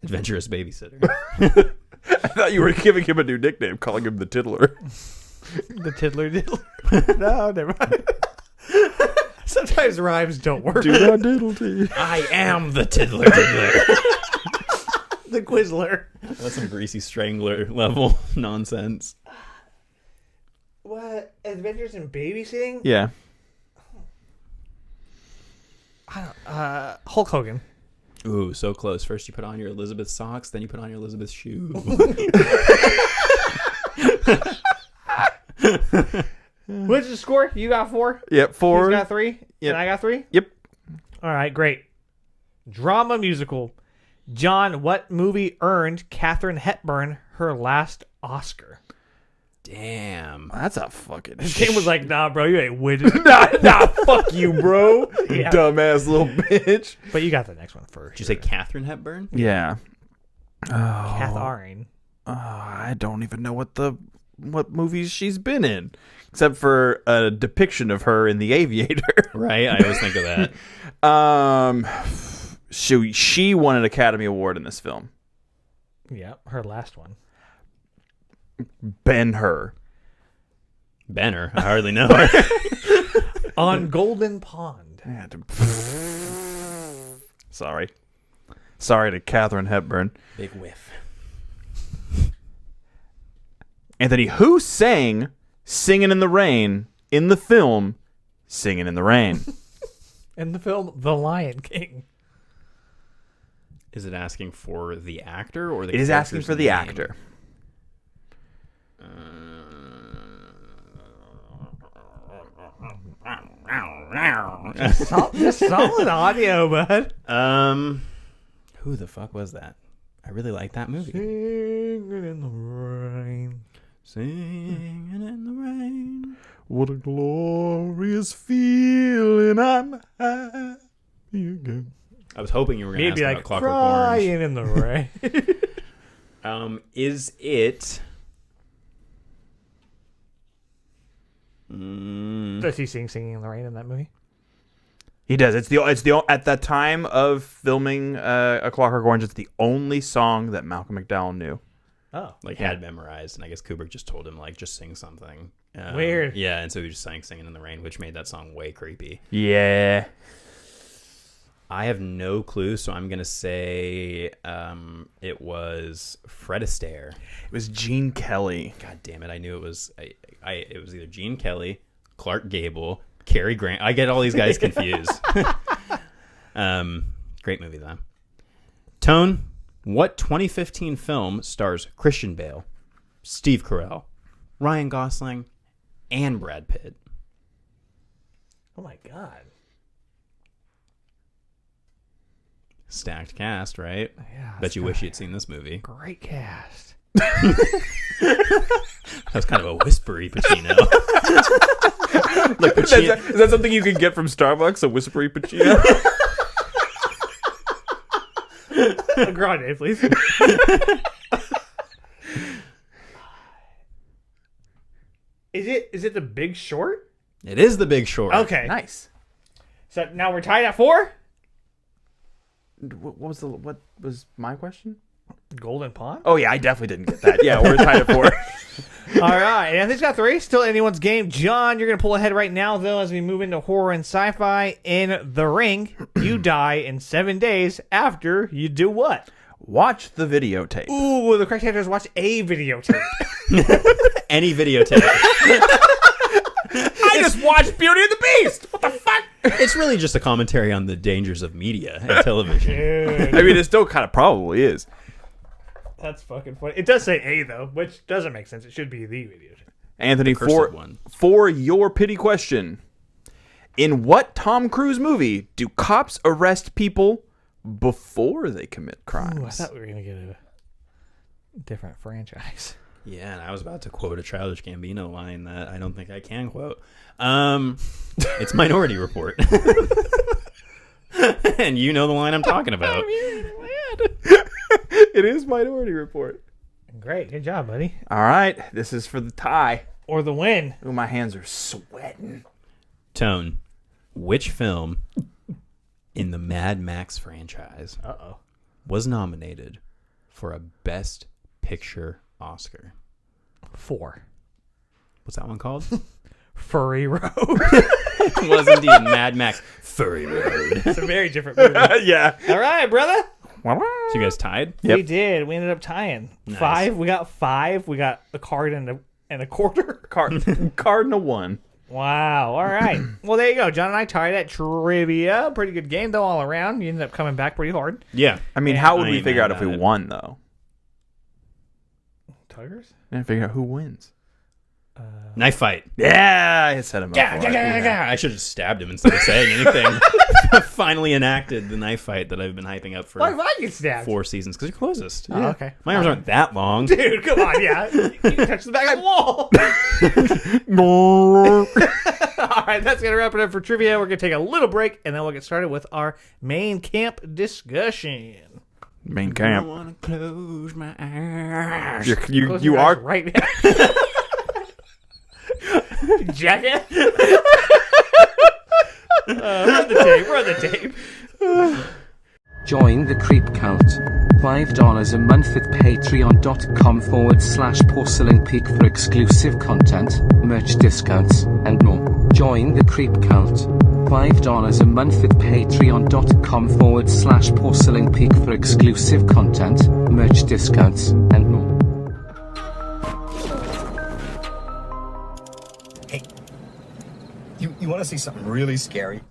adventurous babysitter. I thought you were giving him a new nickname, calling him the Tiddler. The Tiddler Diddler. No, never mind. Sometimes rhymes don't work. Do not diddle tea. I am the titular diddler. The Quizler. That's some Greasy Strangler level nonsense. What? Adventures in Babysitting? Yeah. Hulk Hogan. Ooh, so close. First you put on your Elizabeth socks, then you put on your Elizabeth shoe. What's the score? You got 4? Yep, 4. He's got 3? Yep. And I got 3? Yep. All right, great. Drama musical. John, what movie earned Katharine Hepburn her last Oscar? Damn. That's a fucking Kim was like, nah, bro, you ain't winning. nah, fuck you, bro. You Yeah. dumbass little bitch. But you got the next one first. Did you say Katharine Hepburn? Yeah. Katharine? I don't even know what movies she's been in, except for a depiction of her in The Aviator. Right, I always think of that. She won an Academy Award in this film. Yeah, her last one. Ben-Hur. Benner. I hardly know her. On Golden Pond. Sorry to Katharine Hepburn. Big whiff. Anthony, who sang Singin' in the Rain in the film Singin' in the Rain? In the film The Lion King. Is it asking for the actor or the It is asking character's for the name? actor. Just solid audio, bud. Who the fuck was that? I really like that movie. Singing in the rain. Singing in the rain. What a glorious feeling, I'm happy again. I was hoping you were going to ask Maybe about like Clockwork Orange. crying in the rain. Is it? Does he sing Singing in the Rain in that movie? He does. It's the at that time of filming A Clockwork Orange, it's the only song that Malcolm McDowell knew. Oh. Like had memorized, and I guess Kubrick just told him like just sing something. Weird. Yeah, and so he just sang "Singing in the Rain," which made that song way creepy. Yeah. I have no clue, so I'm gonna say it was Fred Astaire. It was Gene Kelly. God damn it! I knew it was. It was either Gene Kelly, Clark Gable, Cary Grant. I get all these guys confused. Great movie though. Tone. What 2015 film stars Christian Bale, Steve Carell, Ryan Gosling, and Brad Pitt? Oh my god. Stacked cast, right? Yeah. Bet you wish you'd seen this movie. Great cast. That was kind of a whispery Pacino. Like Pacino. Is that something you can get from Starbucks? A whispery Pacino? A grande, please. Is it The Big Short? It is The Big Short. Okay. Nice. So now we're tied at 4? What was my question? Golden Pond? Oh yeah, I definitely didn't get that. Yeah, we're tied at 4. All right. Anthony's got 3. Still anyone's game. John, you're going to pull ahead right now, though, as we move into horror and sci-fi. In The Ring, you die in 7 days after you do what? Watch the videotape. Ooh, the correct answer is watch a videotape. Any videotape. I just watched Beauty and the Beast. What the fuck? It's really just a commentary on the dangers of media and television. I mean, it still kind of probably is. That's fucking funny. It does say A, though, which doesn't make sense. It should be the videotape. Anthony, cursive one. for your pity question, in what Tom Cruise movie do cops arrest people before they commit crimes? Ooh, I thought we were going to get a different franchise. Yeah, and I was about to quote a Childish Gambino line that I don't think I can quote. It's Minority Report. And you know the line I'm talking about. It is Minority Report. Great. Good job, buddy. All right, this is for the tie. Or the win. Ooh, my hands are sweating. Tone, which film in the Mad Max franchise was nominated for a Best Picture Oscar? 4. What's that one called? Furry Road. It was indeed Mad Max Furry Road. It's a very different movie. Yeah. All right, brother. So you guys tied? Yep. We did. We ended up tying. Nice. 5. We got 5. We got a card and a quarter. Cardinal 1. Wow. All right. Well, there you go. John and I tied at trivia. Pretty good game, though, all around. You ended up coming back pretty hard. Yeah. I mean, Yeah. how would I we ain't figure out mad if we at it. won, though? Tigers? And figure out who wins. Knife fight. Yeah, I set him up. for it. I should have stabbed him instead of saying anything. Finally enacted the knife fight that I've been hyping up for Why did I get stabbed? 4 seasons because you're closest. Oh, okay. My arms aren't that long. Dude, come on. Yeah. You can touch the back of the wall. All right. That's going to wrap it up for trivia. We're going to take a little break, and then we'll get started with our main camp discussion. Main I camp. want to close my eyes. You Close you your eyes are right now. Jackass. Run the tape. Join the creep cult. $5 a month at patreon.com/porcelain peak for exclusive content, merch discounts, and more. Join the creep cult. $5 a month at patreon.com/porcelain peak for exclusive content, merch discounts, and more. You want to see something really scary?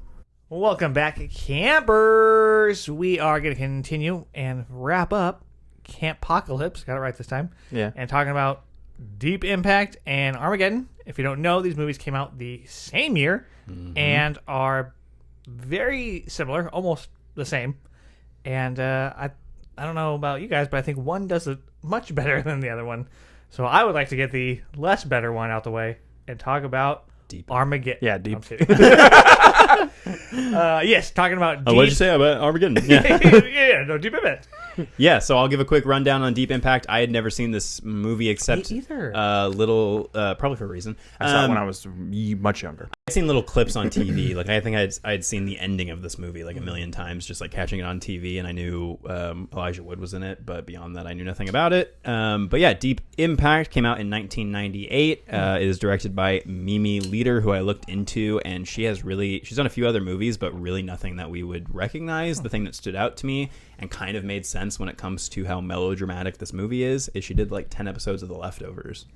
Welcome back, campers. We are going to continue and wrap up CAMPOCALYPSE. Got it right this time. Yeah. And talking about Deep Impact and Armageddon. If you don't know, these movies came out the same year and are very similar, almost the same. And I don't know about you guys, but I think one does it much better than the other one. So I would like to get the less better one out the way and talk about Deep. Armageddon. Yeah, Deep. I'm kidding. Yes, talking about Deep. Oh, what did you say about Armageddon? Yeah, no, Deep Impact. Yeah, so I'll give a quick rundown on Deep Impact. I had never seen this movie except Me either. probably for a reason. I saw it when I was much younger. I'd seen little clips on TV. Like I think I'd seen the ending of this movie like a million times, just like catching it on TV, and I knew Elijah Wood was in it, but beyond that, I knew nothing about it. But yeah, Deep Impact came out in 1998. It is directed by Mimi Leader, who I looked into, and she's done a few other movies, but really nothing that we would recognize. The thing that stood out to me and kind of made sense when it comes to how melodramatic this movie is she did like 10 episodes of The Leftovers.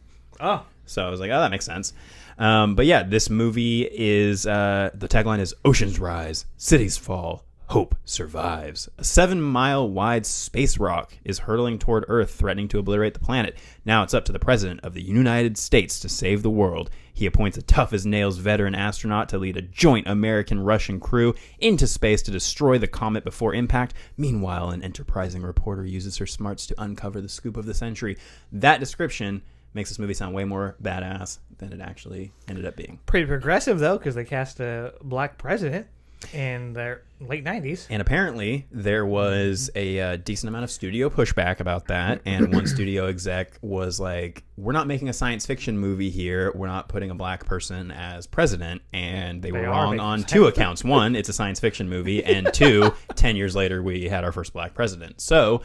Oh. So I was like, oh, that makes sense. But yeah, this movie is, the tagline is Oceans Rise, Cities Fall, Hope Survives. A 7-mile wide space rock is hurtling toward Earth, threatening to obliterate the planet. Now it's up to the President of the United States to save the world. He appoints a tough-as-nails veteran astronaut to lead a joint American-Russian crew into space to destroy the comet before impact. Meanwhile, an enterprising reporter uses her smarts to uncover the scoop of the century. That description makes this movie sound way more badass than it actually ended up being. Pretty progressive, though, because they cast a black president in the late 90s. And apparently there was a decent amount of studio pushback about that. And one studio exec was like, we're not making a science fiction movie here. We're not putting a black person as president. And they were are wrong making on science two accounts. One, it's a science fiction movie. And two, 10 years later, we had our first black president. So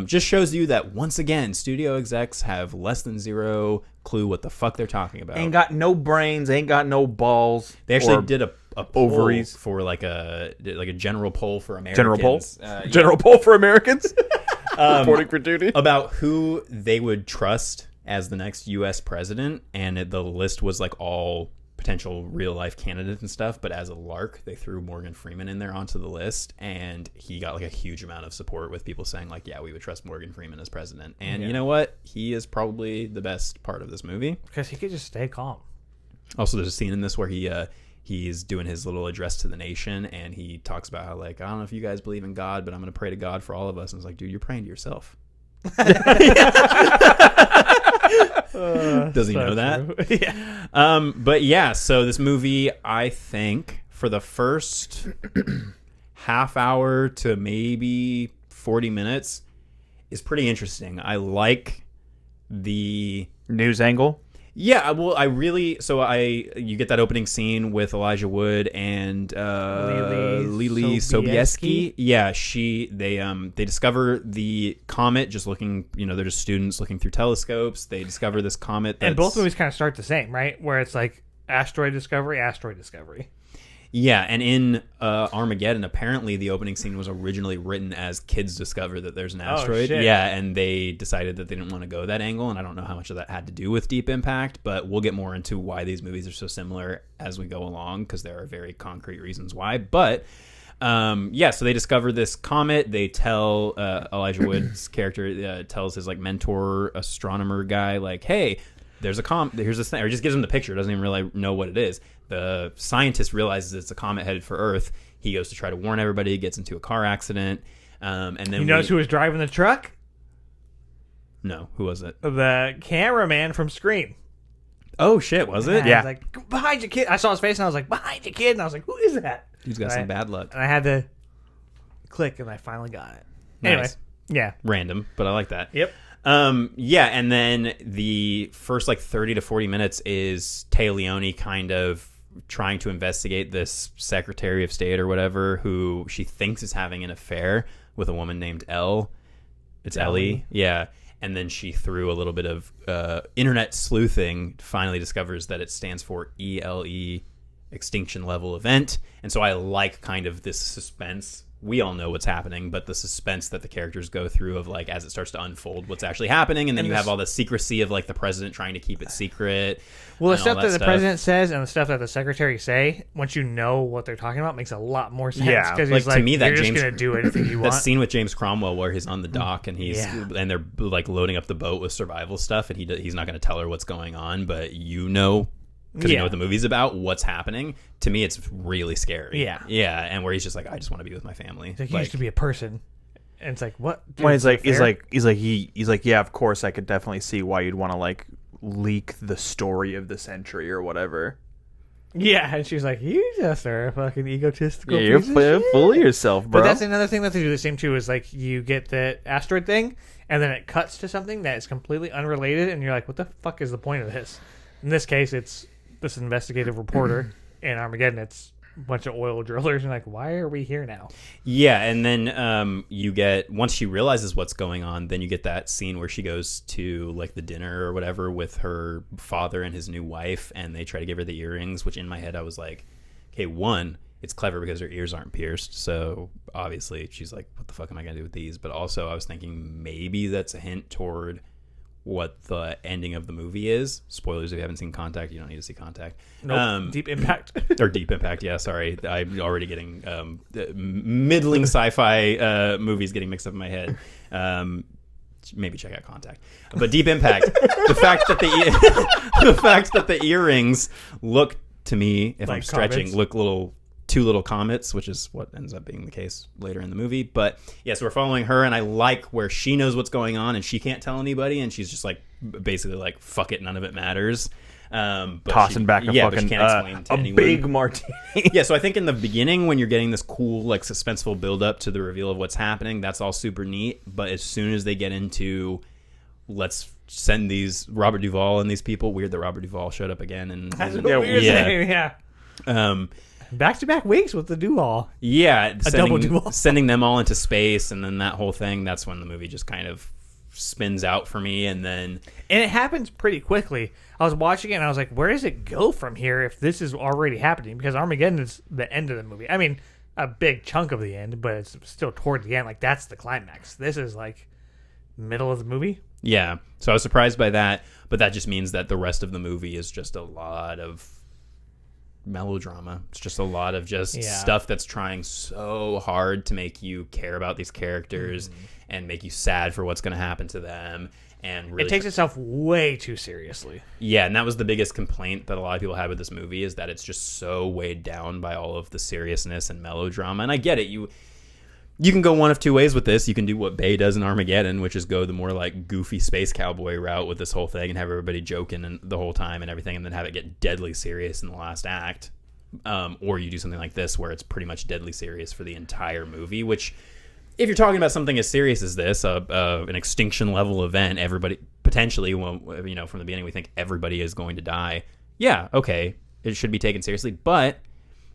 just shows you that, once again, studio execs have less than zero clue what the fuck they're talking about. Ain't got no brains, ain't got no balls. They actually or did a poll ovaries. for like a general poll for Americans. General poll? Yeah. General poll for Americans? Reporting for duty. About who they would trust as the next U.S. president, and the list was like all potential real life candidates and stuff, but as a lark they threw Morgan Freeman in there onto the list, and he got like a huge amount of support with people saying like, yeah, we would trust Morgan Freeman as president. And you know what, he is probably the best part of this movie because he could just stay calm. Also, there's a scene in this where he's doing his little address to the nation, and he talks about how like, I don't know if you guys believe in God, but I'm going to pray to God for all of us. And it's like, dude, you're praying to yourself. Does he know that? Yeah. But yeah, so this movie, I think for the first half hour to maybe 40 minutes is pretty interesting. I like the news angle. Yeah, well, you get that opening scene with Elijah Wood and Lily Sobieski. Yeah, they discover the comet just looking, they're just students looking through telescopes. They discover this comet and both movies kind of start the same, right? Where it's like asteroid discovery. Yeah, and in Armageddon, apparently the opening scene was originally written as kids discover that there's an asteroid. Shit. Yeah, and they decided that they didn't want to go that angle, and I don't know how much of that had to do with Deep Impact, but we'll get more into why these movies are so similar as we go along, because there are very concrete reasons why. But so they discover this comet. They tell Elijah Wood's character tells his like mentor astronomer guy like, hey, there's a comet, here's this thing, or just gives him the picture, doesn't even really know what it is. The scientist realizes it's a comet headed for Earth. He goes to try to warn everybody, gets into a car accident, and then you notice who was driving the truck? No, who was it? The cameraman from Scream. Oh shit, was it? Yeah. I was like, behind you, kid. I saw his face and I was like, behind you, kid. And I was like, who is that? Dude's got some bad luck. And I had to click, and I finally got it. Nice. Anyway, yeah, random, but I like that. Yep. And then the first like 30 to 40 minutes is Téa Leoni kind of trying to investigate this Secretary of State or whatever who she thinks is having an affair with a woman named Elle. It's Ellie. Yeah. And then she, through a little bit of internet sleuthing, finally discovers that it stands for ELE, Extinction Level Event. And so I like kind of this suspense. We all know what's happening, but the suspense that the characters go through of like as it starts to unfold what's actually happening, and then you have all the secrecy of like the president trying to keep it secret. Well, the stuff that the president says and the stuff that the secretary say, once you know what they're talking about, makes a lot more sense. Yeah, because he's like, to me, that you're James, just gonna do anything you want. That scene with James Cromwell where he's on the dock and and they're like loading up the boat with survival stuff, and he's not going to tell her what's going on, but because you know what the movie's about, what's happening. To me, it's really scary. Yeah, and where he's just like, I just want to be with my family. It's like, he used to be a person, and it's like, what? Dude, when he's like, yeah, of course, I could definitely see why you'd want to like leak the story of the century or whatever. Yeah, and she's like, you just are a fucking egotistical. Yeah, piece you're of full of shit. yourself, bro. But that's another thing that they do the same too. Is like you get the asteroid thing, and then it cuts to something that is completely unrelated, and you're like, what the fuck is the point of this? In this case, it's this investigative reporter. In Armageddon, it's a bunch of oil drillers, and like, why are we here now? Yeah, and then you get, once she realizes what's going on, then you get that scene where she goes to like the dinner or whatever with her father and his new wife, and they try to give her the earrings, which in my head I was like, okay, one, it's clever because her ears aren't pierced, so obviously she's like, what the fuck am I gonna do with these? But also I was thinking maybe that's a hint toward what the ending of the movie is. Spoilers if you haven't seen Contact, you don't need to see Contact. Nope. Deep Impact. Or Deep Impact, yeah, sorry. I'm already getting middling sci-fi movies getting mixed up in my head. Maybe check out Contact. But Deep Impact, the fact that the earrings look, to me, if like I'm stretching, comets. Look two little comets, which is what ends up being the case later in the movie. But yeah, so we're following her, and I like where she knows what's going on and she can't tell anybody, and she's just like basically like, fuck it, none of it matters. Tossing back a fucking big martini. Yeah, so I think in the beginning when you're getting this cool like suspenseful build up to the reveal of what's happening, that's all super neat. But as soon as they get into let's send these Robert Duvall and these people, weird that Robert Duvall showed up again, and back-to-back weeks with the Duvall. Yeah, double Duvall. Sending them all into space, and then that whole thing, that's when the movie just kind of spins out for me, and it happens pretty quickly. I was watching it, and I was like, where does it go from here if this is already happening? Because Armageddon is the end of the movie. I mean, a big chunk of the end, but it's still toward the end. Like, that's the climax. This is like middle of the movie. Yeah. So I was surprised by that, but that just means that the rest of the movie is just a lot of melodrama. It's just a lot of just stuff that's trying so hard to make you care about these characters and make you sad for what's going to happen to them. And really it takes itself way too seriously. Yeah, and that was the biggest complaint that a lot of people had with this movie, is that it's just so weighed down by all of the seriousness and melodrama. And I get it. You can go one of two ways with this. You can do what Bay does in Armageddon, which is go the more like goofy space cowboy route with this whole thing and have everybody joking and the whole time and everything, and then have it get deadly serious in the last act. Or you do something like this where it's pretty much deadly serious for the entire movie, which, if you're talking about something as serious as this, an extinction level event, everybody potentially, well, from the beginning we think everybody is going to die. Yeah, okay, it should be taken seriously. But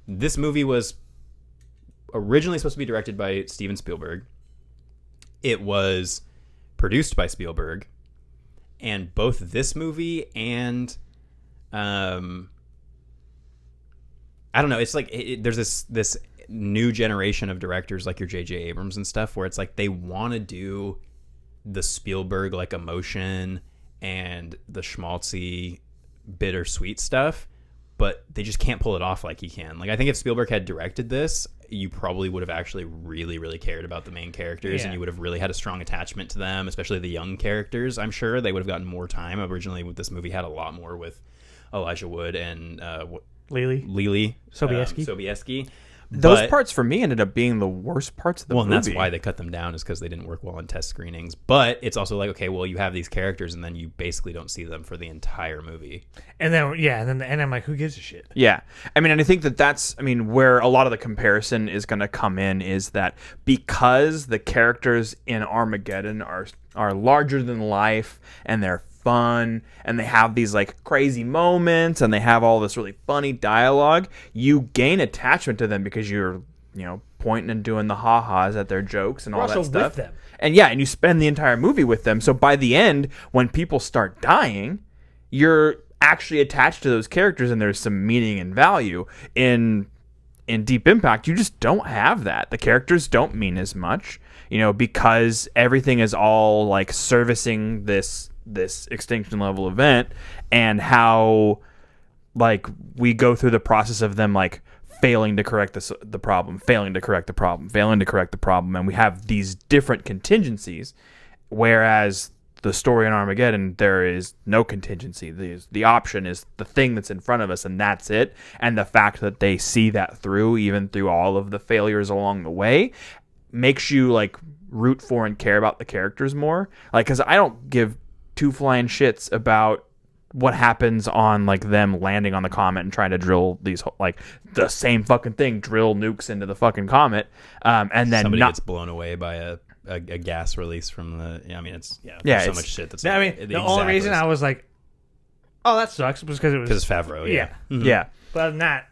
this movie was originally supposed to be directed by Steven Spielberg. It was produced by Spielberg, and both this movie and I don't know. It's like there's this new generation of directors like your J.J. Abrams and stuff, where it's like they want to do the Spielberg like emotion and the schmaltzy bittersweet stuff, but they just can't pull it off like he can. Like, I think if Spielberg had directed this, you probably would have actually really, really cared about the main characters, and you would have really had a strong attachment to them, especially the young characters. I'm sure they would have gotten more time. Originally, this movie had a lot more with Elijah Wood and Lily Sobieski. Those parts for me ended up being the worst parts of the movie. And that's why they cut them down, is because they didn't work well in test screenings. But it's also like, okay, well, you have these characters, and then you basically don't see them for the entire movie. And then, and then the end, I'm like, who gives a shit? Yeah. I mean, and I think that's where a lot of the comparison is going to come in, is that because the characters in Armageddon are larger than life, and they're fun, and they have these like crazy moments, and they have all this really funny dialogue, you gain attachment to them because you're pointing and doing the ha-has at their jokes and all that stuff. With them. And and you spend the entire movie with them. So by the end, when people start dying, you're actually attached to those characters, and there's some meaning and value. In Deep Impact, you just don't have that. The characters don't mean as much, because everything is all like servicing this extinction level event, and how like we go through the process of them like failing to correct the problem, and we have these different contingencies, whereas the story in Armageddon, there is no contingency. The option is the thing that's in front of us, and that's it. And the fact that they see that through, even through all of the failures along the way, makes you like root for and care about the characters more. Like, because I don't give two flying shits about what happens on like them landing on the comet and trying to drill these like the same fucking thing, drill nukes into the fucking comet, and then somebody gets blown away by a gas release from the. It's so much shit. That's the only reason I was like, oh, that sucks, was because it's Favreau. Yeah. Yeah. But other than that,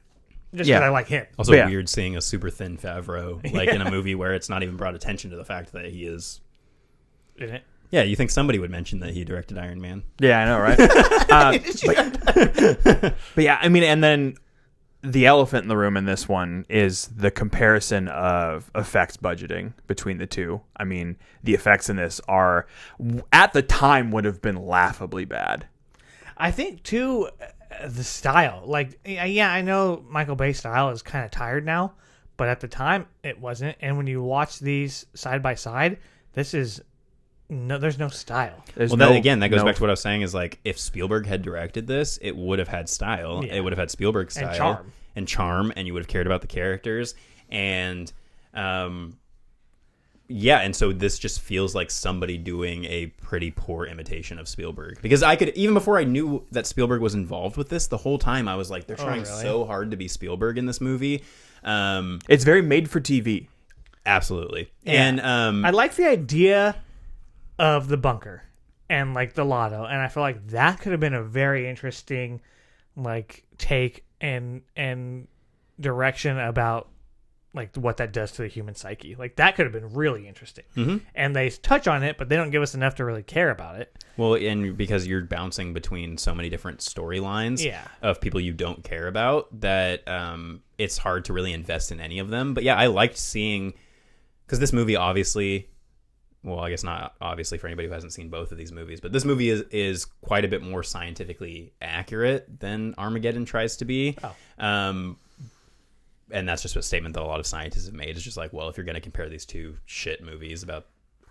just because I like him. Also weird seeing a super thin Favreau like in a movie where it's not even brought attention to the fact that he is in it. Yeah, you think somebody would mention that he directed Iron Man? Yeah, I know, right? But yeah, and then the elephant in the room in this one is the comparison of effects budgeting between the two. I mean, the effects in this are, at the time, would have been laughably bad. I think too, the style. Like, I know Michael Bay's style is kind of tired now, but at the time it wasn't. And when you watch these side by side, there's no style. That goes back to what I was saying, is like, if Spielberg had directed this, it would have had style. Yeah. It would have had Spielberg style and charm, and you would have cared about the characters. And and so this just feels like somebody doing a pretty poor imitation of Spielberg. Because I could, even before I knew that Spielberg was involved with this, the whole time I was like, they're trying so hard to be Spielberg in this movie. It's very made for TV. Absolutely. Yeah. And I like the idea of the bunker and like the lotto, and I feel like that could have been a very interesting like take and direction about like what that does to the human psyche. Like, that could have been really interesting. Mm-hmm. And they touch on it, but they don't give us enough to really care about it. Well, and because you're bouncing between so many different storylines of people you don't care about, that it's hard to really invest in any of them. But yeah, I liked seeing, because this movie obviously well, I guess not obviously for anybody who hasn't seen both of these movies, but this movie is quite a bit more scientifically accurate than Armageddon tries to be. And that's just a statement that a lot of scientists have made. It's just like, well, if you're going to compare these two shit movies about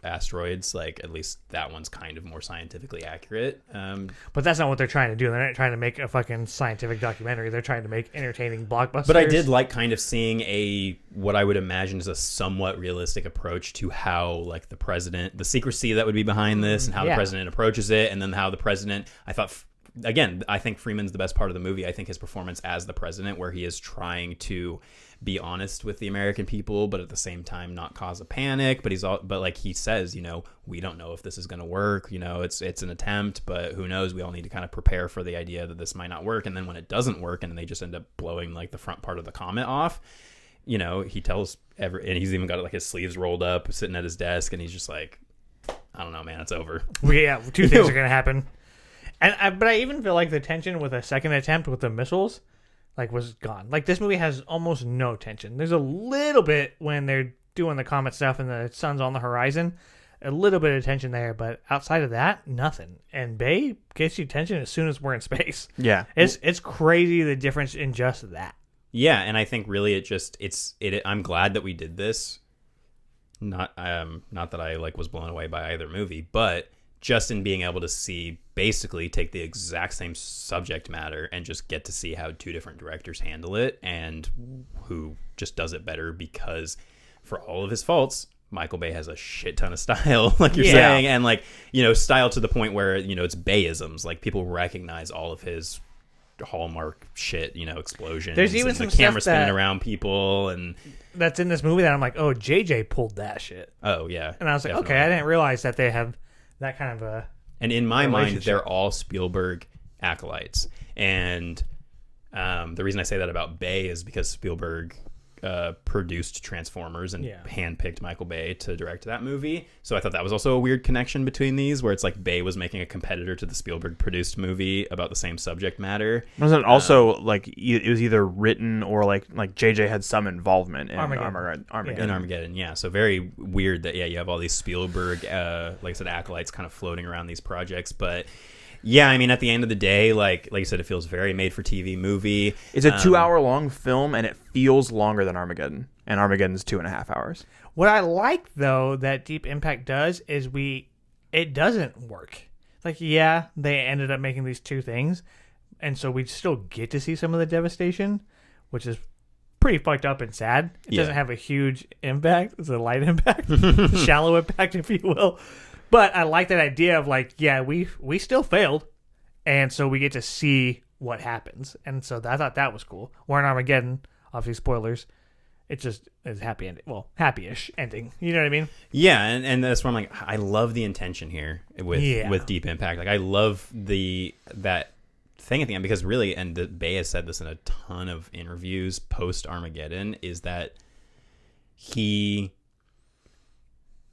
asteroids, like at least that one's kind of more scientifically accurate. But that's not what they're trying to do. They're not trying to make a fucking scientific documentary. They're trying to make entertaining blockbusters. But I did like kind of seeing what I would imagine is a somewhat realistic approach to how like the secrecy that would be behind this, and how the president approaches it, and then how the president, I thought, again, I think Freeman's the best part of the movie. I think his performance as the president, where he is trying to be honest with the American people, but at the same time not cause a panic. But like he says, we don't know if this is going to work. It's an attempt, but who knows? We all need to kind of prepare for the idea that this might not work. And then when it doesn't work, and they just end up blowing like the front part of the comet off, he tells and he's even got like his sleeves rolled up, sitting at his desk, and he's just like, I don't know, man, it's over. Yeah, two things are going to happen. But I even feel like the tension with a second attempt with the missiles, like, was gone. Like, this movie has almost no tension. There's a little bit when they're doing the comet stuff and the sun's on the horizon, a little bit of tension there, but outside of that, nothing. And Bay gets you tension as soon as we're in space. Yeah, it's crazy the difference in just that. Yeah, and I think really I'm glad that we did this. Not that I like was blown away by either movie, but just in being able to basically take the exact same subject matter and just get to see how two different directors handle it, and who just does it better, because for all of his faults, Michael Bay has a shit ton of style, like you're saying, and like, style to the point where, it's Bayisms. Like, people recognize all of his hallmark shit, explosions. There's even and some the camera stuff spinning around people, and that's in this movie that I'm like, oh, JJ pulled that shit. Oh yeah. And I was like, definitely. okay, I didn't realize that they have that kind of a... And in my mind, they're all Spielberg acolytes. And the reason I say that about Bay is because Spielberg produced Transformers and handpicked Michael Bay to direct that movie. So I thought that was also a weird connection between these, where it's like Bay was making a competitor to the Spielberg produced movie about the same subject matter. Wasn't it also like it was either written or like JJ had some involvement in Armageddon? In Armageddon, yeah. So very weird that you have all these Spielberg, like I said, acolytes kind of floating around these projects, but. Yeah, I mean, at the end of the day, like you said, it feels very made-for-TV movie. It's a 2-hour-long film, and it feels longer than Armageddon. And Armageddon's 2.5 hours. What I like, though, that Deep Impact does is it doesn't work. Like, yeah, they ended up making these two things, and so we still get to see some of the devastation, which is pretty fucked up and sad. It doesn't have a huge impact. It's a light impact, shallow impact, if you will. But I like that idea of like, yeah, we still failed, and so we get to see what happens. And so I thought that was cool. Where in Armageddon, obviously spoilers, it just is happy ending. Well, happy-ish ending. You know what I mean? Yeah, and that's where I'm like, I love the intention here with Deep Impact. Like, I love that thing at the end, because really, and Bay has said this in a ton of interviews post Armageddon, is that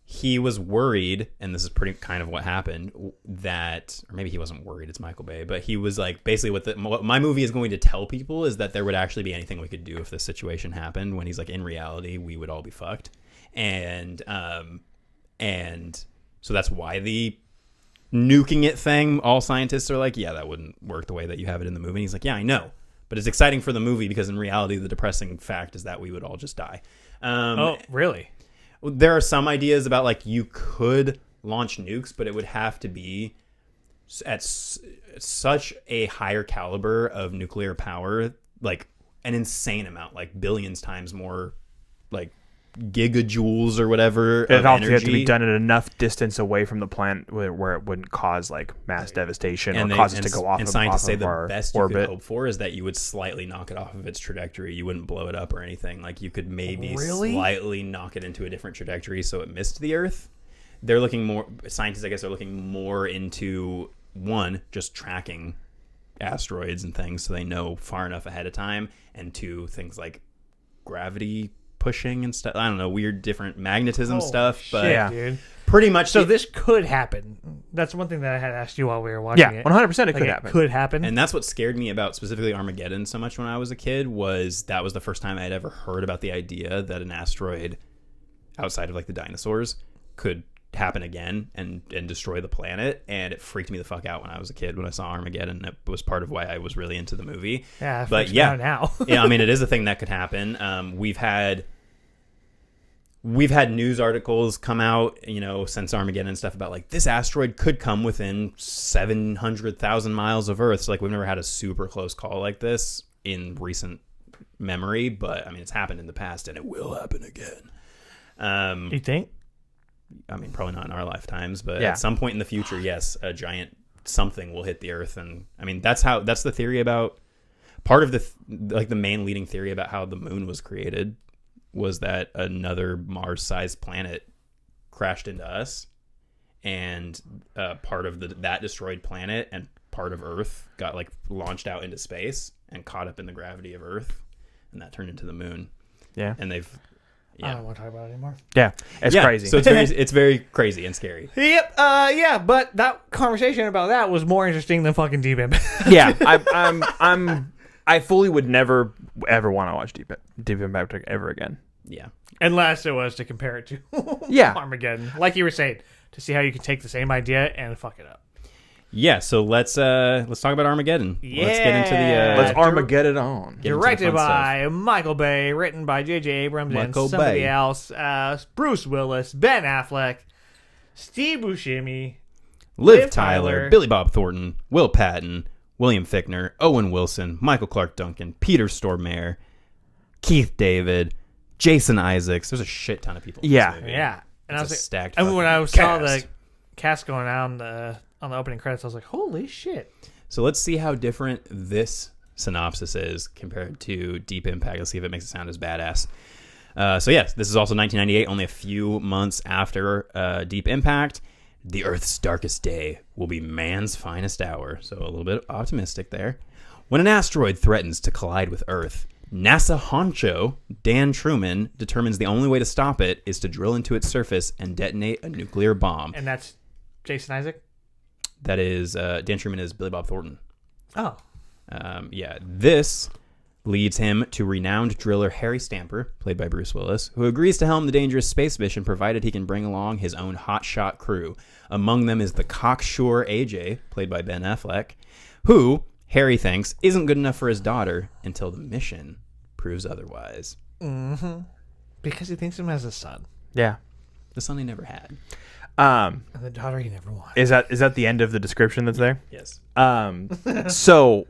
he was worried, and this is pretty kind of what happened, that, or maybe he wasn't worried, it's Michael Bay, but he was like, basically what my movie is going to tell people is that there would actually be anything we could do if this situation happened, when he's like, in reality, we would all be fucked. And so that's why the nuking it thing, all scientists are like, yeah, that wouldn't work the way that you have it in the movie. And he's like, yeah, I know. But it's exciting for the movie, because in reality, the depressing fact is that we would all just die. Oh, really? There are some ideas about like you could launch nukes, but it would have to be at such a higher caliber of nuclear power, like an insane amount, like billions times more, like gigajoules or whatever. It also had to be done at enough distance away from the plant where it wouldn't cause like mass devastation or cause it to go off. And scientists say the best orbit. You could hope for is that you would slightly knock it off of its trajectory. You wouldn't blow it up or anything. Like, you could maybe slightly knock it into a different trajectory so it missed the Earth. They're looking more. Scientists, I guess, are looking more into just tracking asteroids and things so they know far enough ahead of time, and two, things like gravity pushing and stuff. I don't know, weird different magnetism stuff, but shit, dude. Pretty much. So this could happen. That's one thing that I had asked you while we were watching it. 100% it could happen. It could happen. And that's what scared me about specifically Armageddon so much when I was a kid, was that was the first time I had ever heard about the idea that an asteroid outside of like the dinosaurs could happen again and destroy the planet, and it freaked me the fuck out when I was a kid when I saw Armageddon. That was part of why I was really into the movie. Yeah, but yeah, now. yeah, I mean, it is a thing that could happen. We've had news articles come out, since Armageddon and stuff about like this asteroid could come within 700,000 miles of Earth. So like we've never had a super close call like this in recent memory, but I mean, it's happened in the past and it will happen again. You think? I mean, probably not in our lifetimes, but Yeah. at some point in the future, yes, a giant something will hit the Earth. And I mean, that's the theory about part of the main leading theory about how the moon was created was that another Mars-sized planet crashed into us, and part of that destroyed planet and part of Earth got like launched out into space and caught up in the gravity of Earth, and that turned into the moon. Yeah. And they've I don't want to talk about it anymore. Yeah. It's crazy. So it's very crazy and scary. Yep. Yeah, but that conversation about that was more interesting than fucking Deep Impact. Yeah. I fully would never ever want to watch Deep Impact ever again. Yeah. Unless it was to compare it to Yeah. Armageddon. Like you were saying, to see how you can take the same idea and fuck it up. Yeah, so let's talk about Armageddon. Let's get into the Let's Armageddon on. get into the Directed fun by Michael Bay, written by J.J. Abrams Michael and somebody Bay. else. Bruce Willis, Ben Affleck, Steve Buscemi, Liv Tyler, Billy Bob Thornton, Will Patton, William Fichtner, Owen Wilson, Michael Clark Duncan, Peter Stormare, Keith David, Jason Isaacs. There's a shit ton of people in Yeah. this movie. Yeah. And It's I was a like, stacked and when I fucking saw cast. the cast going on the opening credits, I was like, holy shit. So let's see how different this synopsis is compared to Deep Impact. Let's see if it makes it sound as badass. So yes, this is also 1998, only a few months after Deep Impact. The Earth's darkest day will be man's finest hour. So a little bit optimistic there. When an asteroid threatens to collide with Earth, NASA honcho Dan Truman determines the only way to stop it is to drill into its surface and detonate a nuclear bomb. And that's Jason Isaac? That is, Dan Truman is Billy Bob Thornton. Oh. Yeah, this leads him to renowned driller Harry Stamper, played by Bruce Willis, who agrees to helm the dangerous space mission provided he can bring along his own hotshot crew. Among them is the cocksure AJ, played by Ben Affleck, who Harry thinks isn't good enough for his daughter until the mission proves otherwise. Mm-hmm. Because he thinks of him as a son. Yeah. The son he never had. And the daughter he never wanted. Is that the end of the description that's there? Yes. So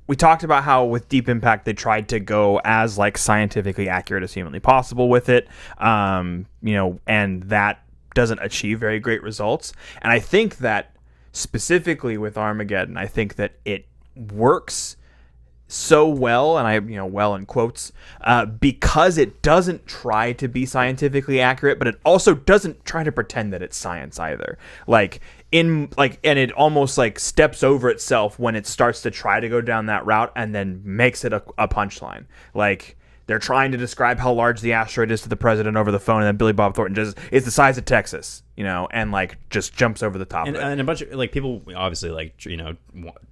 we talked about how with Deep Impact they tried to go as like scientifically accurate as humanly possible with it, and that doesn't achieve very great results. And I think that specifically with Armageddon, I think that it works so well, and I well in quotes, because it doesn't try to be scientifically accurate, but it also doesn't try to pretend that it's science either. And it almost like steps over itself when it starts to try to go down that route, and then makes it a punchline. Like they're trying to describe how large the asteroid is to the president over the phone, and then Billy Bob Thornton just is the size of Texas, and like just jumps over the top of it. And a bunch of like people obviously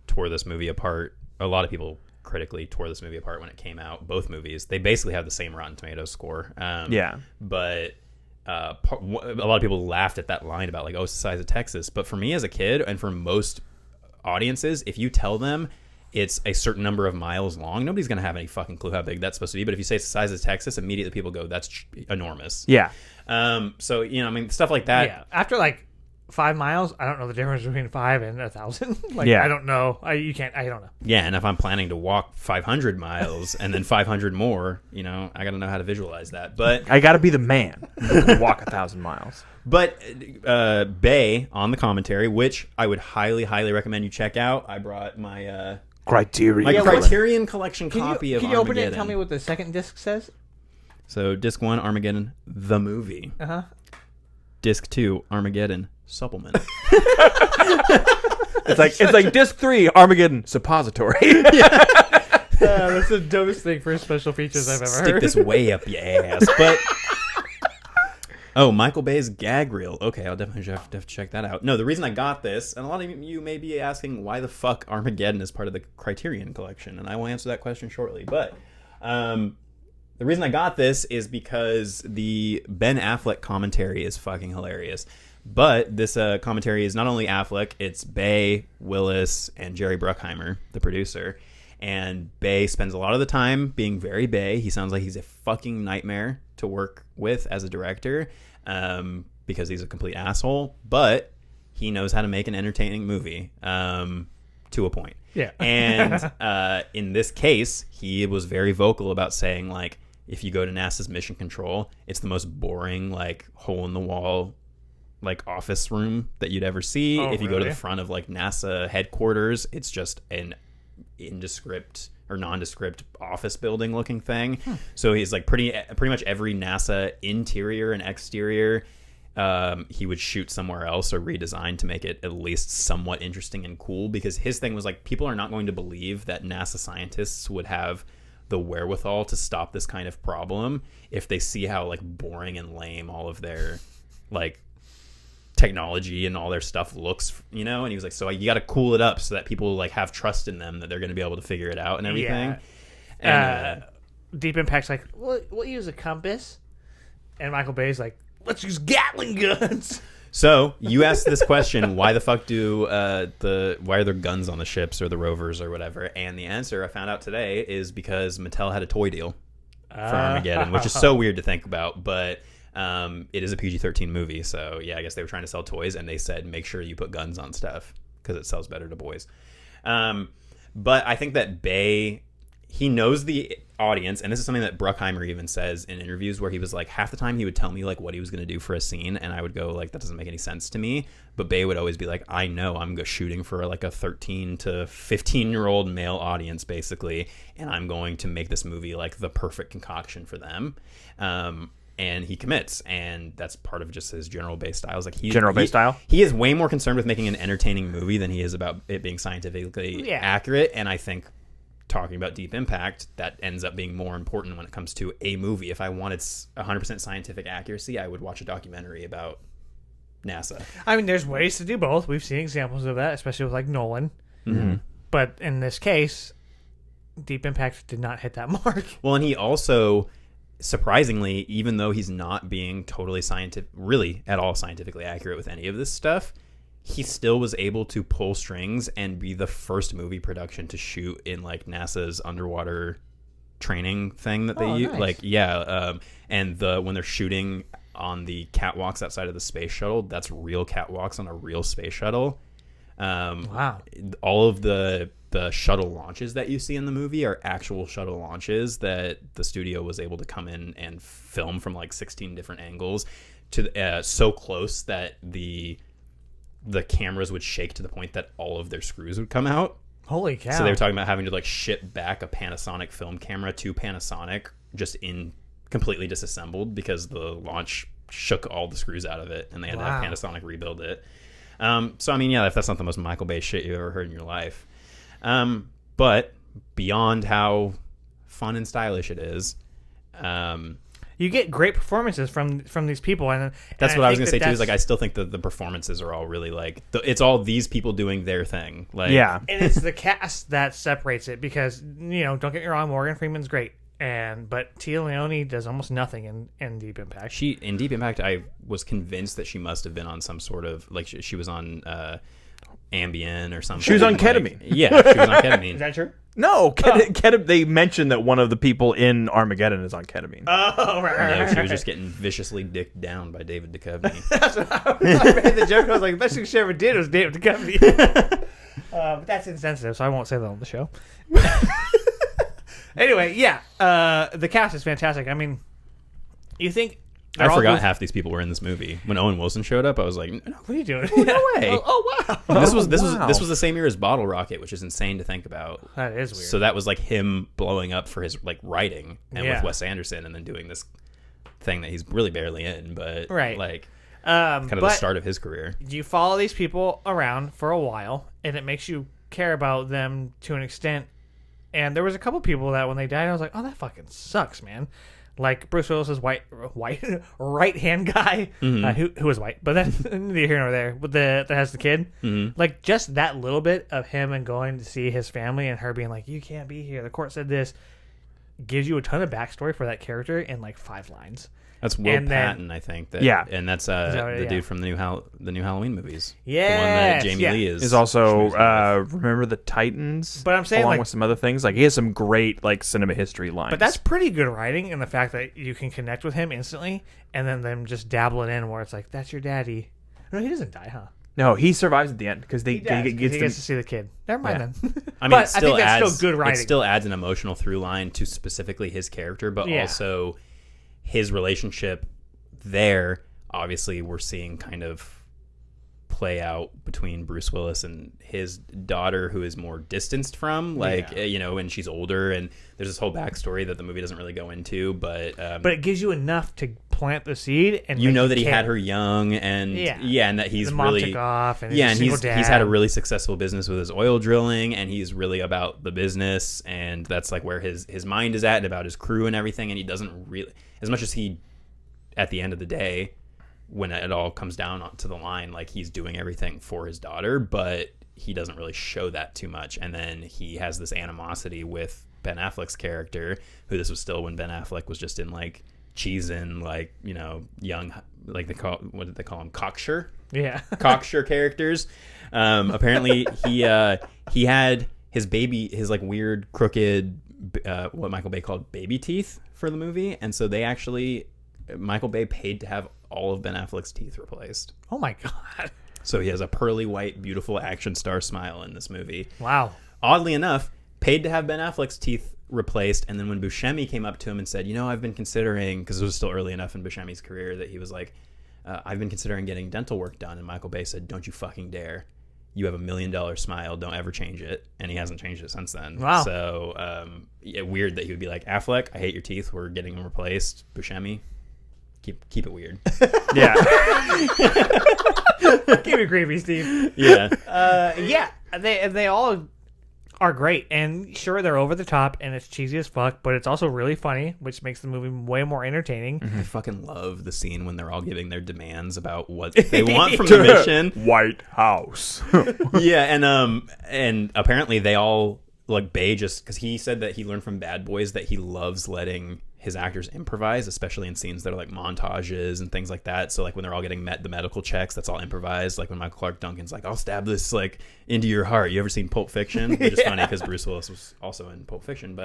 tore this movie apart. A lot of people critically tore this movie apart when it came out. Both movies, they basically have the same Rotten Tomatoes score. But a lot of people laughed at that line about like, oh, it's the size of Texas. But for me as a kid, and for most audiences, if you tell them it's a certain number of miles long, nobody's gonna have any fucking clue how big that's supposed to be. But if you say it's the size of Texas, immediately people go, that's enormous. Yeah. So I mean, stuff like that. Yeah. After like 5 miles, I don't know the difference between 5 and 1,000. Yeah. I don't know. I don't know. Yeah, and if I'm planning to walk 500 miles and then 500 more, I got to know how to visualize that. But I got to be the man who can walk 1,000 miles. But Bay on the commentary, which I would highly, highly recommend you check out. I brought my Criterion. Criterion Collection Can copy you of open Armageddon. it and tell me what the second disc says? So disc 1, Armageddon, the movie. Uh-huh. Disc 2, Armageddon, supplement. It's like disc 3, Armageddon suppository. That's the dumbest thing for special features I've ever Stick heard. this way up your ass. But Michael Bay's gag reel. Okay, I'll definitely have to check that out. No, the reason I got this, and a lot of you may be asking why the fuck Armageddon is part of the Criterion Collection, and I will answer that question shortly. But The reason I got this is because the Ben Affleck commentary is fucking hilarious. But this commentary is not only Affleck, it's Bay, Willis, and Jerry Bruckheimer, the producer. And Bay spends a lot of the time being very Bay. He sounds like he's a fucking nightmare to work with as a director because he's a complete asshole. But he knows how to make an entertaining movie to a point. Yeah. And in this case, he was very vocal about saying, like, if you go to NASA's mission control, it's the most boring, like, hole-in-the-wall, like, office room that you'd ever see. If you go to the front of, like, NASA headquarters, it's just an nondescript office building looking thing. So he's like pretty much every NASA interior and exterior he would shoot somewhere else or redesign to make it at least somewhat interesting and cool, because his thing was like, people are not going to believe that NASA scientists would have the wherewithal to stop this kind of problem if they see how like boring and lame all of their like technology and all their stuff looks, you know. And he was like, so you got to cool it up so that people like have trust in them that they're going to be able to figure it out and everything. And Deep Impact's like, we'll use a compass, and Michael Bay's like, let's use Gatling guns. So you asked this question, why the fuck why are there guns on the ships or the rovers or whatever? And the answer I found out today is because Mattel had a toy deal for Armageddon, which is so weird to think about, but it is a PG-13 movie, so yeah, I guess they were trying to sell toys, and they said make sure you put guns on stuff because it sells better to boys. But I think that Bay, he knows the audience, and this is something that Bruckheimer even says in interviews, where he was like, half the time he would tell me like what he was going to do for a scene, and I would go like, that doesn't make any sense to me. But Bay would always be like, I know I'm shooting for like a 13 to 15-year-old male audience basically, and I'm going to make this movie like the perfect concoction for them. And he commits, and that's part of just his general base style. Like style? He is way more concerned with making an entertaining movie than he is about it being scientifically accurate. And I think, talking about Deep Impact, that ends up being more important when it comes to a movie. If I wanted 100% scientific accuracy, I would watch a documentary about NASA. I mean, there's ways to do both. We've seen examples of that, especially with like Nolan. Mm-hmm. But in this case, Deep Impact did not hit that mark. Well, and he also, surprisingly, even though he's not being totally really at all scientifically accurate with any of this stuff, he still was able to pull strings and be the first movie production to shoot in like NASA's underwater training thing that they use. Nice. Like, and when they're shooting on the catwalks outside of the space shuttle, that's real catwalks on a real space shuttle. Wow. All of the shuttle launches that you see in the movie are actual shuttle launches that the studio was able to come in and film from like 16 different angles to so close that the cameras would shake to the point that all of their screws would come out. Holy cow. So they were talking about having to like ship back a Panasonic film camera to Panasonic just completely disassembled because the launch shook all the screws out of it, and they had to have Panasonic rebuild it. So I mean, yeah, if that's not the most Michael Bay shit you've ever heard in your life. But beyond how fun and stylish it is, you get great performances from these people, and that's what I was gonna say too. Is like, I still think that the performances are all really like it's all these people doing their thing. Like, yeah, and it's the cast that separates it, because don't get me wrong, Morgan Freeman's great, but Tia Leone does almost nothing in Deep Impact. In Deep Impact, I was convinced that she must have been on some sort of like she was on Ambien or something. She was on ketamine. Yeah, she was on ketamine. Is that true? No, they mentioned that one of the people in Armageddon is on ketamine. Oh, right. No, she was just getting viciously dicked down by David Duchovny. That's what I made the joke. I was like, the best thing she ever did was David Duchovny. But that's insensitive, so I won't say that on the show. Anyway, yeah, the cast is fantastic. I mean, you think... I forgot half these people were in this movie. When Owen Wilson showed up, I was like, "What are you doing? No way!" Oh wow! This was the same year as Bottle Rocket, which is insane to think about. That is weird. So that was like him blowing up for his like writing, and Yeah. with Wes Anderson, and then doing this thing that he's really barely in, but Right. like kind of the but start of his career. You follow these people around for a while, and it makes you care about them to an extent. And there was a couple people that when they died, I was like, "Oh, that fucking sucks, man." Like Bruce Willis's right hand guy, who was white, but that's neither here nor there. But that has the kid, like just that little bit of him and going to see his family and her being like, "You can't be here. The court said this." gives you a ton of backstory for that character in like 5 lines. That's Will And then- Patton, I think. That, Yeah. and that's that- the yeah. dude from the new Halloween movies. Yes, the one that Jamie yeah. Lee is. Is also schmoozing with. Remember the Titans, But I'm saying, along like- with some other things. Like he has some great like cinema history lines. But that's pretty good writing, and the fact that you can connect with him instantly, and then them just dabbling in where it's like, that's your daddy. No, he doesn't die, huh? no, he survives at the end because He does, 'cause he gets gets to see the kid. Never mind Yeah. then. I mean, but it still I think that's adds, still good writing. It still adds an emotional through line to specifically his character, but Yeah. also his relationship there. Obviously, we're seeing kind of play out between Bruce Willis and his daughter, who is more distanced from, like, Yeah. you know, and she's older, and there's this whole backstory that the movie doesn't really go into, but it gives you enough to plant the seed, and you make know that he care. had her young, and and that he's the mom really took off, and yeah, he's and a single he's had a dad. really successful business with his oil drilling, and he's really about the business, and that's like where his mind is at, and about his crew and everything, and he doesn't really, as much as he, at the end of the day, when it all comes down to the line, like he's doing everything for his daughter, but he doesn't really show that too much. And then he has this animosity with Ben Affleck's character, who this was still when Ben Affleck was just in like cheesin', like, you know, young, like what did they call him, cocksure? Yeah. Cocksure characters. Apparently he had his baby, his like weird crooked, what Michael Bay called baby teeth for the movie, and so they actually, Michael Bay paid to have all of Ben Affleck's teeth replaced. Oh my god. So he has a pearly white, beautiful action star smile in this movie. Wow. Oddly enough, paid to have Ben Affleck's teeth replaced, and then when Buscemi came up to him and said, you know, I've been considering, because it was still early enough in Buscemi's career that he was like, I've been considering getting dental work done, and Michael Bay said, don't you fucking dare. You have $1 million smile, don't ever change it. And he hasn't changed it since then. Wow. So weird that he would be like, Affleck, I hate your teeth, we're getting them replaced. Buscemi, keep it weird. yeah. Keep it creepy, Steve. Yeah. Yeah, they all are great, and sure, they're over the top and it's cheesy as fuck, but it's also really funny, which makes the movie way more entertaining. I fucking love the scene when they're all giving their demands about what they want from the mission. White House. Yeah, and apparently they all, like, Bay, just because he said that he learned from Bad Boys that he loves letting his actors improvise, especially in scenes that are like montages and things like that. So like when they're all getting the medical checks, that's all improvised. Like when Michael Clark Duncan's like, I'll stab this like into your heart. You ever seen Pulp Fiction? Which is funny because Bruce Willis was also in Pulp Fiction,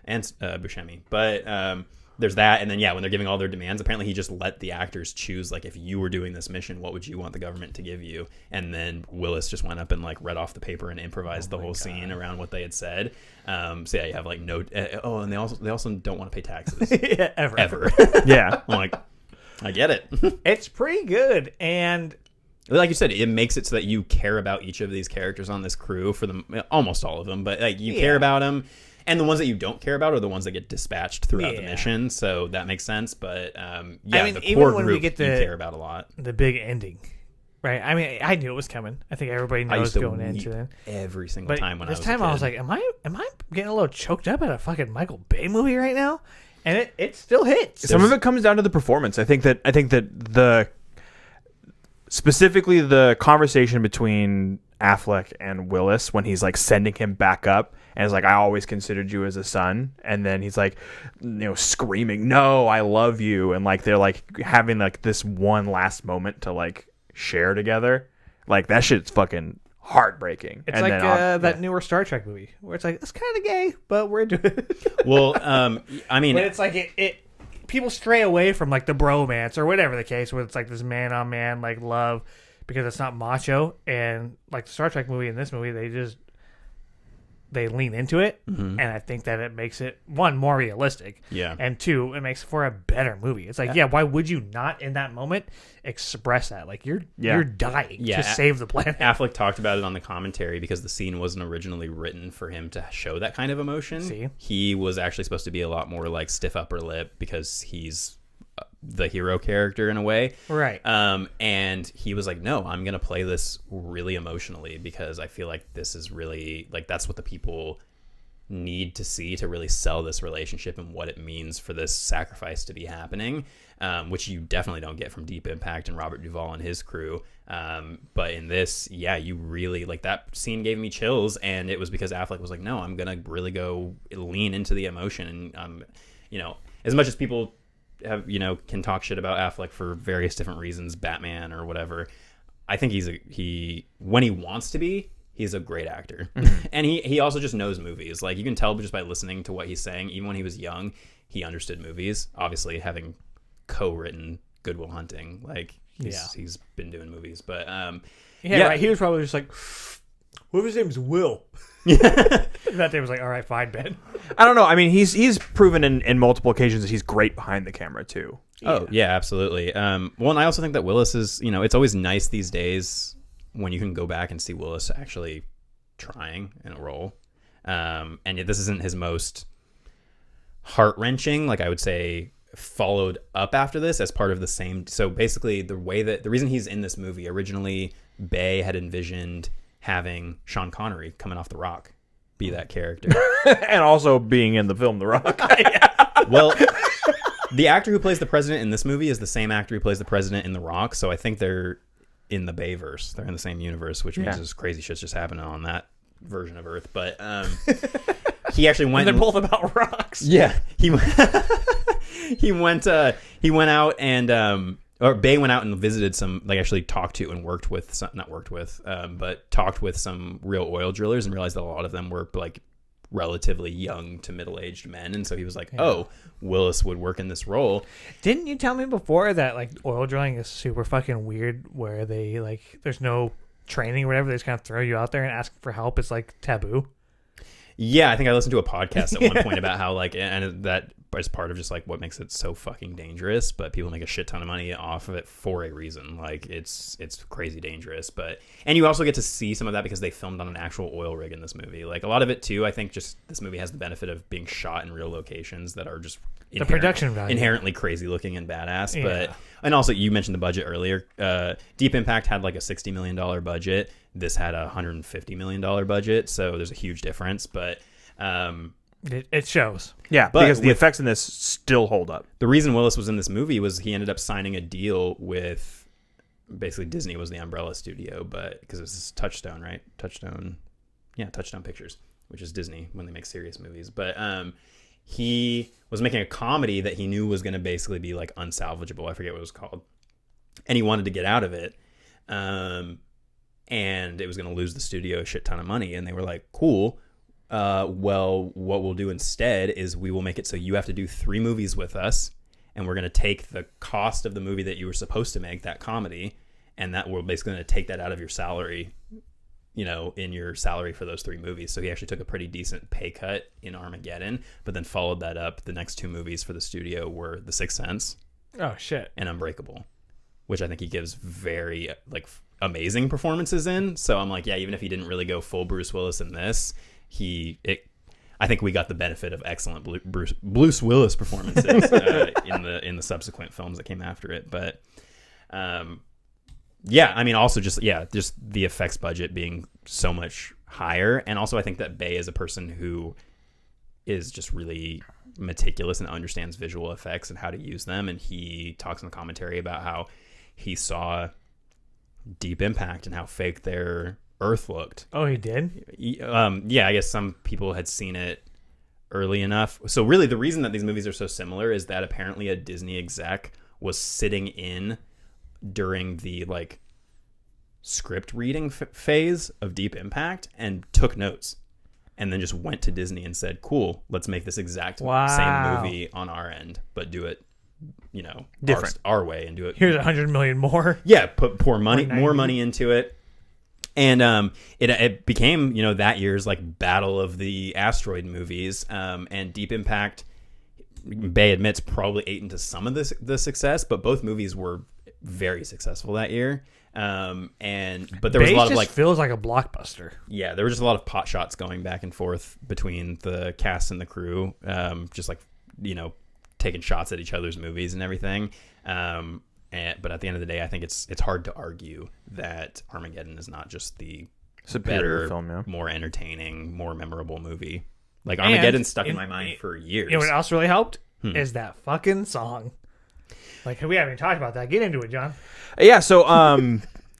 and Buscemi. But there's that, and then when they're giving all their demands, apparently he just let the actors choose, like, if you were doing this mission, what would you want the government to give you? And then Willis just went up and like read off the paper and improvised the whole scene around what they had said. So you have like no and they also don't want to pay taxes. Yeah, ever. yeah. I'm like, I get it. It's pretty good, and Like you said, it makes it so that you care about each of these characters on this crew, for them, almost all of them, but like you care about them. And the ones that you don't care about are the ones that get dispatched throughout the mission, so that makes sense. But the even core when group we get you care about a lot. the big ending, right? I mean, I knew it was coming. I think everybody I knows used to going weep into it. every single But time when this I was time a kid. I was like, am I getting a little choked up at a fucking Michael Bay movie right now? And it still hits. Some of it comes down to the performance. I think that the specifically the conversation between Affleck and Willis when he's like sending him back up and is like, I always considered you as a son, and then he's like, screaming, no, I love you, and like they're like having like this one last moment to like share together. Like that shit's fucking heartbreaking. It's and like then, that newer Star Trek movie where it's like, it's kind of gay, but we're into it. Well, I mean, But it's like it people stray away from like the bromance or whatever the case, where it's like this man on man like love, because it's not macho. And like the Star Trek movie and this movie, they lean into it, and I think that it makes it, one, more realistic, and two, it makes for a better movie. It's like, why would you not in that moment express that? Like you're dying to save the planet. Affleck talked about it on the commentary because the scene wasn't originally written for him to show that kind of emotion. See? He was actually supposed to be a lot more like stiff upper lip because he's the hero character in a way, right? And he was like, no, I'm gonna play this really emotionally because I feel like this is really like that's what the people need to see to really sell this relationship and what it means for this sacrifice to be happening, which you definitely don't get from Deep Impact and Robert Duvall and his crew. But in this, yeah, you really like that scene gave me chills, and it was because Affleck was like, no, I'm gonna really go lean into the emotion, and as much as people have can talk shit about Affleck for various different reasons, Batman or whatever, I think he when he wants to be, he's a great actor. And he also just knows movies. Like, you can tell just by listening to what he's saying. Even when he was young, he understood movies. Obviously, having co-written Good Will Hunting, like he's been doing movies. But right. He was probably just like, what if his name's Will? That day was like, all right, fine, Ben. I don't know. I mean, he's proven in multiple occasions that he's great behind the camera too. Oh yeah, absolutely. Well, and I also think that Willis is, it's always nice these days when you can go back and see Willis actually trying in a role. And this isn't his most heart-wrenching, like I would say, followed up after this as part of the same. So basically, the reason he's in this movie, originally Bay had envisioned having Sean Connery coming off The Rock be that character. And also being in the film The Rock. Well, the actor who plays the president in this movie is the same actor who plays the president in The Rock, so I think they're in the Bayverse. They're in the same universe, which means this crazy shit's just happening on that version of Earth. But he actually went. And they're both about rocks. Yeah, he went out and or Bay went out and visited some, like actually talked to and worked with some, not worked with, but talked with some real oil drillers and realized that a lot of them were like relatively young to middle-aged men, and so he was like, oh, Willis would work in this role. Didn't you tell me before that like oil drilling is super fucking weird, where they like there's no training or whatever, they just kind of throw you out there and ask for help? It's like taboo. Yeah, I think I listened to a podcast at one point about how like, and that is part of just like what makes it so fucking dangerous, but people make a shit ton of money off of it for a reason. Like it's crazy dangerous, and you also get to see some of that because they filmed on an actual oil rig in this movie. Like a lot of it too, I think just this movie has the benefit of being shot in real locations that are just the production value inherently crazy looking and badass. And also you mentioned the budget earlier. Deep Impact had like a $60 million budget. This had a $150 million budget, so there's a huge difference, but it shows. Yeah, but because the effects in this still hold up. The reason Willis was in this movie was he ended up signing a deal with, basically Disney was the umbrella studio, but because this is Touchstone, right? Touchstone Pictures, which is Disney when they make serious movies. But he was making a comedy that he knew was going to basically be like unsalvageable. I forget what it was called. And he wanted to get out of it. And it was going to lose the studio a shit ton of money. And they were like, cool. Well, what we'll do instead is we will make it so you have to do 3 movies with us, and we're going to take the cost of the movie that you were supposed to make, that comedy, and that we're basically going to take that out of your salary, in your salary for those 3 movies. So he actually took a pretty decent pay cut in Armageddon, but then followed that up. The next 2 movies for the studio were The Sixth Sense. Oh, shit. And Unbreakable, which I think he gives very, like, amazing performances in. So I'm like, yeah, even if he didn't really go full Bruce Willis in this, I think we got the benefit of excellent Bruce Willis performances in the subsequent films that came after it. But yeah, I mean, also just the effects budget being so much higher, and also I think that Bay is a person who is just really meticulous and understands visual effects and how to use them. And he talks in the commentary about how he saw Deep Impact and how fake their Earth looked. Oh, he did? Yeah, I guess some people had seen it early enough. So really the reason that these movies are so similar is that apparently a Disney exec was sitting in during the like script reading phase of Deep Impact and took notes, and then just went to Disney and said, cool, let's make this exact same movie on our end, but do it different our way, and do it. Here's $100 million more. Yeah, pour more money into it. And it became, that year's like battle of the asteroid movies. And Deep Impact, Bay admits, probably ate into some of the success, but both movies were very successful that year. But there was a lot of like, feels like a blockbuster. Yeah, there were just a lot of pot shots going back and forth between the cast and the crew, just like taking shots at each other's movies and everything. But at the end of the day, I think it's hard to argue that Armageddon is not just the superior film, more entertaining, more memorable movie. Like Armageddon stuck in my mind for years. What else really helped is that fucking song. Like, we haven't even talked about that. Get into it, John. Yeah, so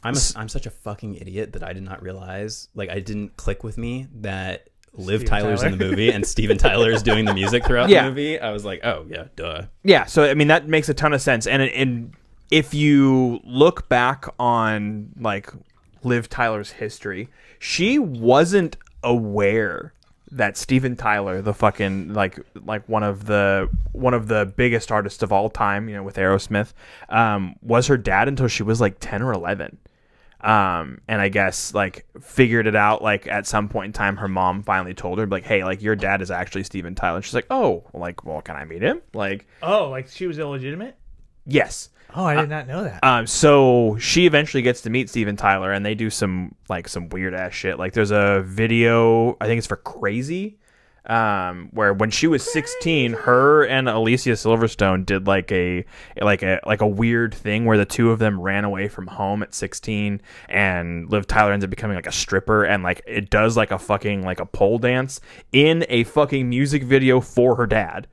I'm such a fucking idiot that I did not realize, like, I didn't click with me that Liv Steven Tyler's Tyler. in the movie and Steven Tyler is doing the music throughout Yeah. the movie. I was like, oh yeah, duh. Yeah, so I mean that makes a ton of sense, and if you look back on like Liv Tyler's history, she wasn't aware that Steven Tyler, the fucking like one of the biggest artists of all time, you know, with Aerosmith, was her dad until she was like 10 or 11. And I guess like figured it out like at some point in time. Her mom finally told her like, hey, like your dad is actually Steven Tyler. And she's like, oh, like, well, can I meet him? Like, Oh, like she was illegitimate? yes. Oh, I did not know that. So she eventually gets to meet Steven Tyler, and they do some weird ass shit. Like there's a video, I think it's for Crazy, where when she was 16, her and Alicia Silverstone did like a weird thing where the two of them ran away from home at 16, and Liv Tyler ends up becoming like a stripper, and like it does like a fucking like a pole dance in a fucking music video for her dad.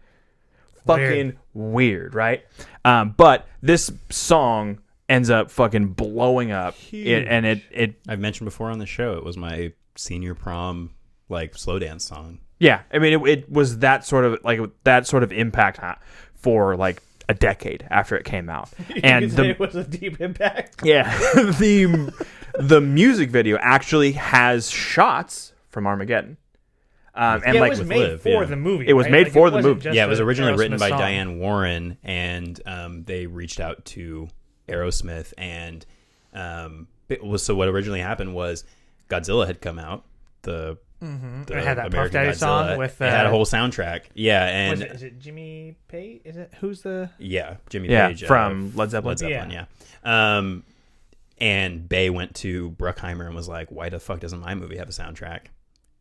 Fucking weird, right? But this song ends up fucking blowing up, it I've mentioned before on the show, it was my senior prom like slow dance song. yeah. I mean, it was that sort of impact for like a decade after it came out, and it was a deep impact. yeah, the music video actually has shots from Armageddon. And Yeah, like it was with made Liv, for yeah. the movie. It was right? made Like, for it the wasn't movie. just Yeah, it was a originally written Aerosmith by song. Diane Warren, and they reached out to Aerosmith, and so what originally happened was Godzilla had come out. The It had that Puff American Daddy Godzilla. song with. It had a whole soundtrack. Yeah, and Is it Jimmy Page? Is it who's the? yeah, Jimmy Yeah, Page from Led Zeppelin. Led Zeppelin, yeah. And Bay went to Bruckheimer and was like, "Why the fuck doesn't my movie have a soundtrack?"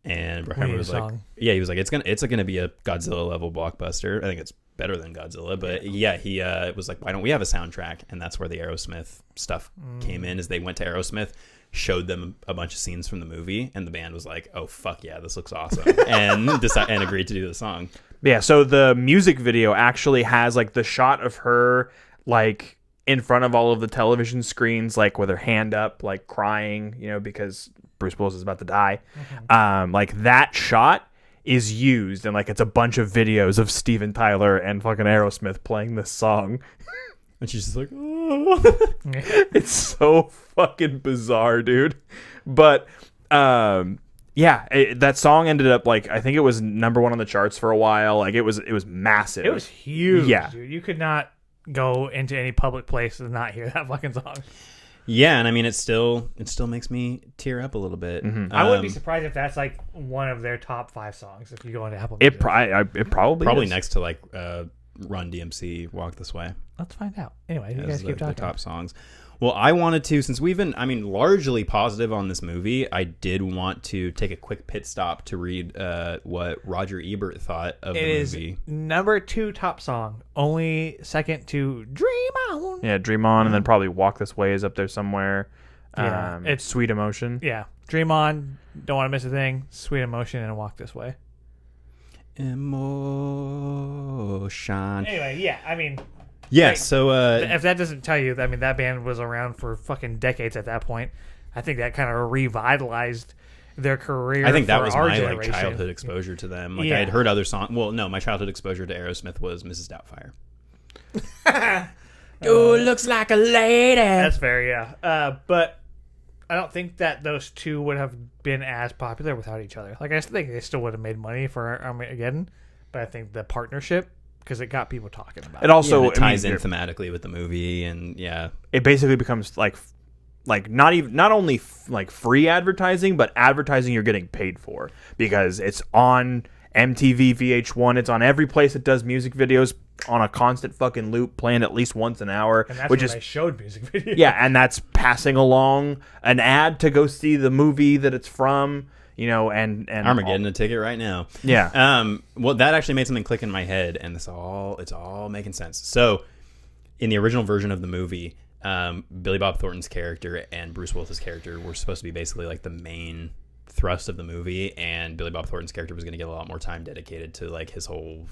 And We Bruckheimer need a was like, song. "Yeah, he was like, it's gonna be a Godzilla level blockbuster. I think it's better than Godzilla, but yeah, he was like, why don't we have a soundtrack?" And that's where the Aerosmith stuff came in. As they went to Aerosmith, showed them a bunch of scenes from the movie, and the band was like, "Oh fuck yeah, this looks awesome," and and agreed to do the song. Yeah, so the music video actually has like the shot of her like in front of all of the television screens, like with her hand up, like crying, you know, because Bruce Willis is about to die. Like that shot is used, and like it's a bunch of videos of Steven Tyler and fucking Aerosmith playing this song. And she's just like, "Oh." It's so fucking bizarre, dude. But yeah, that song ended up like, I think it was number 1 on the charts for a while. Like it was massive. It was huge. Yeah. Dude. You could not go into any public place and not hear that fucking song. Yeah, and I mean, it still makes me tear up a little bit. I wouldn't be surprised if that's like one of their top 5 songs if you go into Apple It Music. probably Next is. next to like Run DMC, Walk This Way. Let's find out. Anyway, you As guys the keep talking. top songs. Well, I wanted to, since we've been, largely positive on this movie, I did want to take a quick pit stop to read what Roger Ebert thought of It the is movie. number 2 top song, only second to Dream On. Yeah, Dream On, and then probably Walk This Way is up there somewhere. Yeah, It's Sweet Emotion. Yeah, Dream On, Don't Want to Miss a Thing, Sweet Emotion, and Walk This Way. Emotion. Anyway, yeah, I mean, Yeah, Right. so if that doesn't tell you, I mean, that band was around for fucking decades at that point. I think that kind of revitalized their career. I think that for was our my generation. childhood exposure to them. Like Yeah. I had heard other songs. Well, no, my childhood exposure to Aerosmith was Mrs. Doubtfire. Oh, looks like a lady. That's fair, yeah. But I don't think that those two would have been as popular without each other. Like, I think they still would have made money for Armageddon, but I think the partnership, because it got people talking about It it. also It ties in thematically with the movie, and yeah, it basically becomes like not only like free advertising, but advertising you're getting paid for, because it's on MTV, VH1. It's on every place that does music videos on a constant fucking loop, playing at least once an hour. And that's which when is they showed music videos. yeah, and that's passing along an ad to go see the movie that it's from. You know, and Armageddon a ticket right now. Yeah. Well, that actually made something click in my head, and it's all making sense. So, in the original version of the movie, Billy Bob Thornton's character and Bruce Willis's character were supposed to be basically like the main thrust of the movie, and Billy Bob Thornton's character was going to get a lot more time dedicated to like his whole,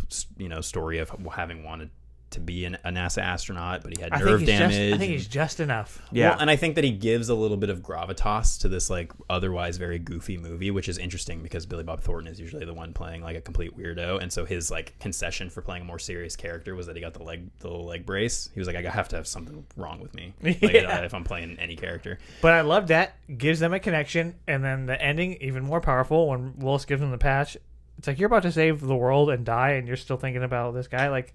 story of having wanted to be a NASA astronaut, but he had I nerve think damage. I think he's just enough. Yeah. Well, and I think that he gives a little bit of gravitas to this like otherwise very goofy movie, which is interesting because Billy Bob Thornton is usually the one playing like a complete weirdo, and so his like concession for playing a more serious character was that he got the little leg brace. He was like, I have to have something wrong with me like, if I'm playing any character. But I love that. Gives them a connection, and then the ending even more powerful when Willis gives him the patch. It's like you're about to save the world and die, and you're still thinking about this guy. Like,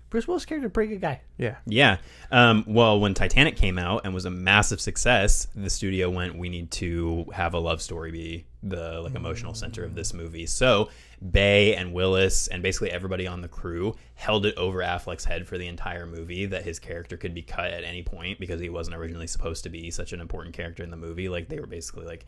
Bruce Willis' character, pretty good guy. Yeah. Yeah. Well, when Titanic came out and was a massive success, the studio went, we need to have a love story be the like emotional center of this movie. So Bay and Willis and basically everybody on the crew held it over Affleck's head for the entire movie that his character could be cut at any point because he wasn't originally supposed to be such an important character in the movie. Like, they were basically like,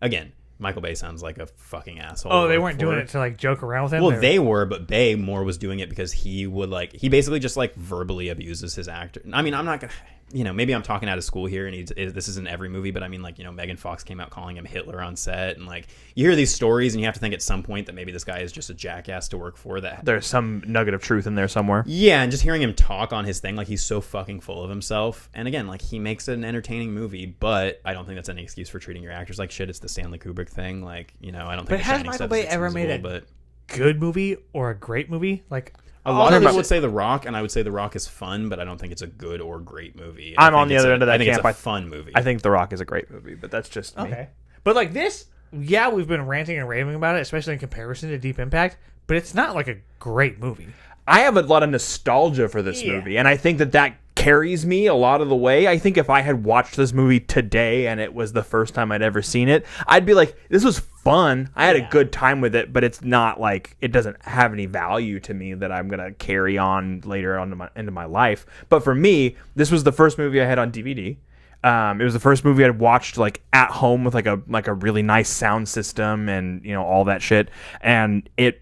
again, Michael Bay sounds like a fucking asshole. Oh, they weren't doing it to like joke around with him? Well, they were, but Bay more was doing it because he would like, he basically just like verbally abuses his actor. I mean, I'm not gonna, maybe I'm talking out of school here, and this isn't every movie, but I mean, like, Megan Fox came out calling him Hitler on set, and like, you hear these stories, and you have to think at some point that maybe this guy is just a jackass to work for. That There's some nugget of truth in there somewhere. yeah, and just hearing him talk on his thing, like, he's so fucking full of himself. And again, like, he makes an entertaining movie, but I don't think that's any excuse for treating your actors like shit. It's the Stanley Kubrick thing, like, I don't think. But The has Shining Michael stuff is Bay ever made excusable, a but good movie or a great movie? Like, a lot of people would say The Rock, and I would say The Rock is fun, but I don't think it's a good or great movie. I'm on the other end of that I think camp. it's a fun movie. I think The Rock is a great movie, but that's just me. okay. But like this, yeah, we've been ranting and raving about it, especially in comparison to Deep Impact, but it's not like a great movie. I have a lot of nostalgia for this movie, and I think that carries me a lot of the way. I think if I had watched this movie today and it was the first time I'd ever seen it, I'd be like, this was fun. I had a good time with it, but it's not like, it doesn't have any value to me that I'm going to carry on later on into my life. But for me, this was the first movie I had on DVD. It was the first movie I'd watched like at home with like a really nice sound system and all that shit, and it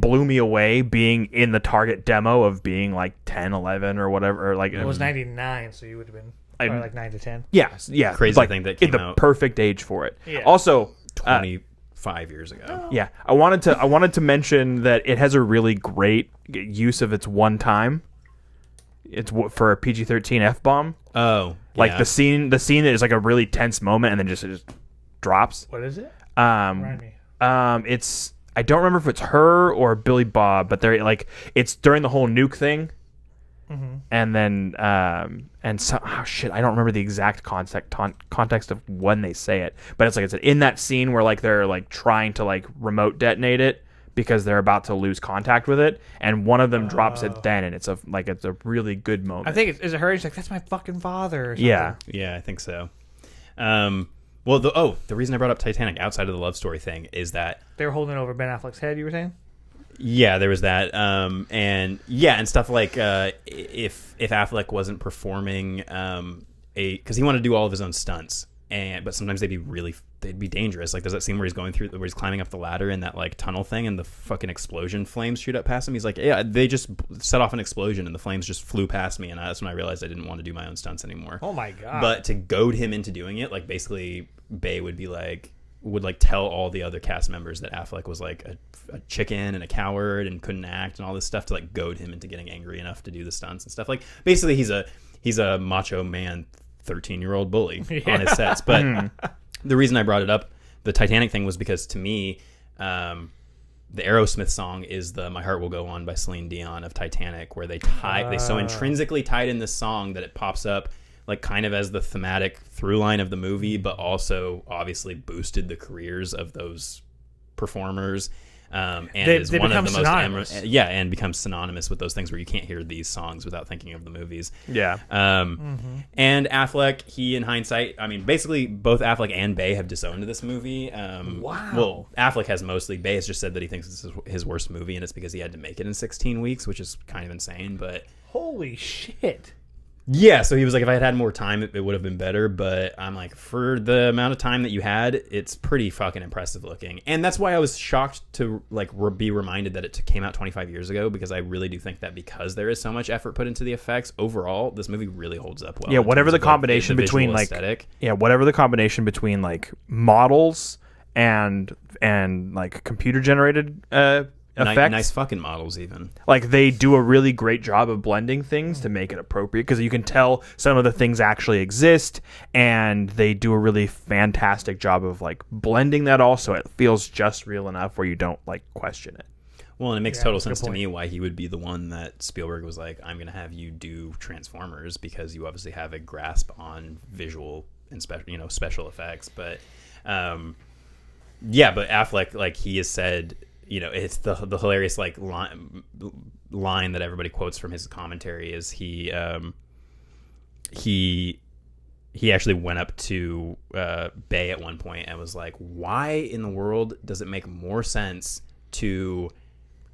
blew me away being in the target demo of being like 10, 11 or whatever. Or like It was 99, so you would have been probably like 9 to 10. yeah, Crazy like, thing that in came the out. perfect age for it. Yeah. Also, 25 years ago. yeah, I wanted to mention that it has a really great use of its one time. It's for a PG-13 F-bomb. Oh, Like yeah. the scene is like a really tense moment, and then it just drops. What is it? Remind me. It's, I don't remember if it's her or Billy Bob, but they're like, it's during the whole nuke thing. And then and so, oh shit, I don't remember the exact context of when they say it, but it's like it's in that scene where like they're like trying to like remote detonate it because they're about to lose contact with it, and one of them drops it then, and it's a really good moment. I think is it her? She's like, that's my fucking father. Or something. Yeah. Yeah, I think so. Well, the reason I brought up Titanic outside of the love story thing is that They were holding it over Ben Affleck's head, you were saying? yeah, there was that, and stuff like if Affleck wasn't performing because he wanted to do all of his own stunts, but sometimes they'd be dangerous. Like there's that scene where he's climbing up the ladder in that like tunnel thing, and the fucking explosion flames shoot up past him. He's like, yeah, they just set off an explosion, and the flames just flew past me, and that's when I realized I didn't want to do my own stunts anymore. Oh my god! But to goad him into doing it, like basically Bay would tell all the other cast members that Affleck was like a chicken and a coward and couldn't act and all this stuff to like goad him into getting angry enough to do the stunts and stuff. Like basically he's a macho man 13-year-old bully on his sets. But the reason I brought it up, the Titanic thing, was because to me the Aerosmith song is the My Heart Will Go On by Celine Dion of Titanic, where they so intrinsically tied in this song that it pops up like kind of as the thematic through line of the movie, but also obviously boosted the careers of those performers. And is one of the most and becomes synonymous with those things where you can't hear these songs without thinking of the movies. Yeah. And Affleck, he in hindsight, I mean, basically both Affleck and Bay have disowned this movie. Wow. Well, Affleck has mostly. Bay has just said that he thinks this is his worst movie, and it's because he had to make it in 16 weeks, which is kind of insane. But holy shit. yeah, so he was like, if I had had more time, it would have been better. But I'm like, for the amount of time that you had, it's pretty fucking impressive looking. And that's why I was shocked to like be reminded that it came out 25 years ago, because I really do think that because there is so much effort put into the effects, overall, this movie really holds up well. Yeah, whatever the combination between like aesthetic. Yeah, whatever the combination between like models and like computer generated effects. Nice fucking models, even. Like, they do a really great job of blending things to make it appropriate, because you can tell some of the things actually exist, and they do a really fantastic job of like blending that all so it feels just real enough where you don't like question it. Well, and it makes total sense to me why he would be the one that Spielberg was like, I'm going to have you do Transformers, because you obviously have a grasp on visual and special effects. But yeah, but Affleck, like, he has said, it's the hilarious like line that everybody quotes from his commentary is he actually went up to Bay at one point and was like, why in the world does it make more sense to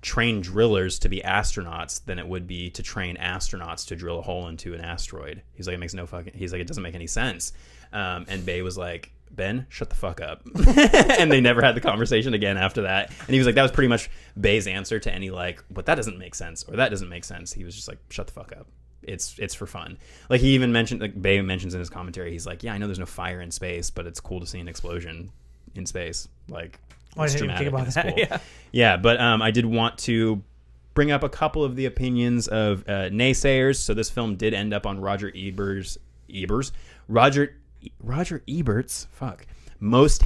train drillers to be astronauts than it would be to train astronauts to drill a hole into an asteroid? He's like, it doesn't make any sense. And Bay was like, Ben, shut the fuck up. And they never had the conversation again after that. And he was like, that was pretty much Bay's answer to any like, but that doesn't make sense, or that doesn't make sense. He was just like, shut the fuck up. It's for fun. Like, he even mentioned, like, Bay mentions in his commentary, he's like, yeah, I know there's no fire in space, but it's cool to see an explosion in space. Like, I didn't even think about that. Cool. Yeah, but I did want to bring up a couple of the opinions of naysayers. So this film did end up on Roger Ebert's most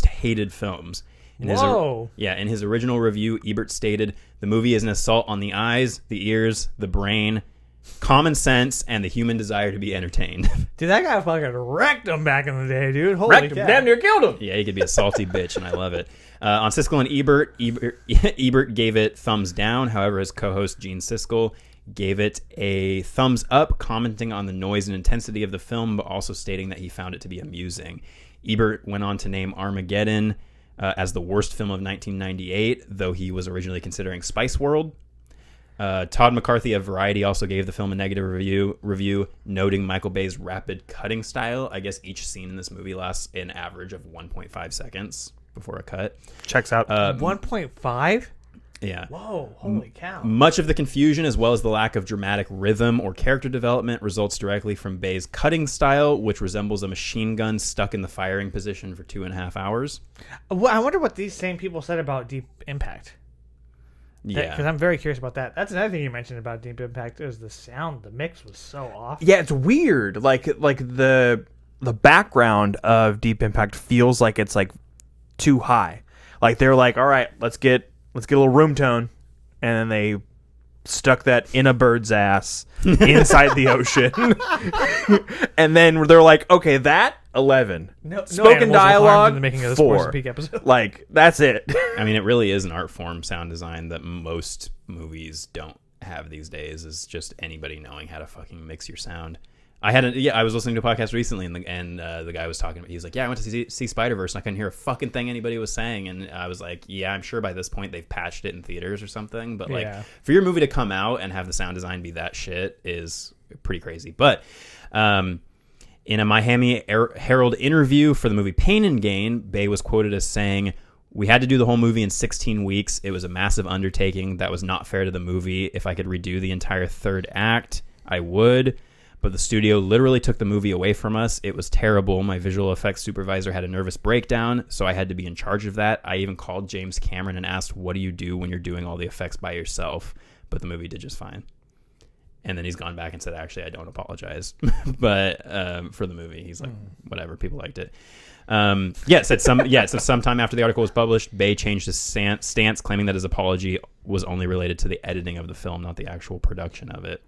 hated films. In his original review, Ebert stated, the movie is an assault on the eyes, the ears, the brain, common sense, and the human desire to be entertained. Dude, that guy fucking wrecked him back in the day, dude. Holy cow. Damn near killed him. Yeah, he could be a salty bitch, and I love it. On Siskel and Ebert gave it thumbs down. However, his co-host Gene Siskel gave it a thumbs up, commenting on the noise and intensity of the film, but also stating that he found it to be amusing. Ebert went on to name Armageddon as the worst film of 1998, though he was originally considering Spice World. Todd McCarthy of Variety also gave the film a negative review, noting Michael Bay's rapid cutting style. I guess each scene in this movie lasts an average of 1.5 seconds before a cut. Checks out. 1.5? Yeah. Whoa, holy cow. Much of the confusion, as well as the lack of dramatic rhythm or character development, results directly from Bay's cutting style, which resembles a machine gun stuck in the firing position for 2.5 hours. Well, I wonder what these same people said about Deep Impact. Yeah. Because I'm very curious about that. That's another thing you mentioned about Deep Impact is the sound. The mix was so off. Yeah, it's weird. Like the background of Deep Impact feels like it's like too high. Like they're like, all right, let's get a little room tone, and then they stuck that in a bird's ass inside the ocean. And then they're like, okay, that 11. No spoken dialogue in the making of this 4. Poison Peak episode. Like, that's it. I mean, it really is an art form, sound design, that most movies don't have these days, is just anybody knowing how to fucking mix your sound. I was listening to a podcast recently, and the guy was talking about, he's like, yeah, I went to see Spider-Verse, and I couldn't hear a fucking thing anybody was saying, and I was like, yeah, I'm sure by this point they've patched it in theaters or something, but like, for your movie to come out and have the sound design be that shit is pretty crazy. But in a Miami Herald interview for the movie Pain and Gain, Bay was quoted as saying, we had to do the whole movie in 16 weeks. It was a massive undertaking that was not fair to the movie. If I could redo the entire third act, I would. But the studio literally took the movie away from us. It was terrible. My visual effects supervisor had a nervous breakdown, so I had to be in charge of that. I even called James Cameron and asked, what do you do when you're doing all the effects by yourself? But the movie did just fine. And then he's gone back and said, actually, I don't apologize. But for the movie, he's like, whatever, people liked it. So sometime after the article was published, Bay changed his stance, claiming that his apology was only related to the editing of the film, not the actual production of it.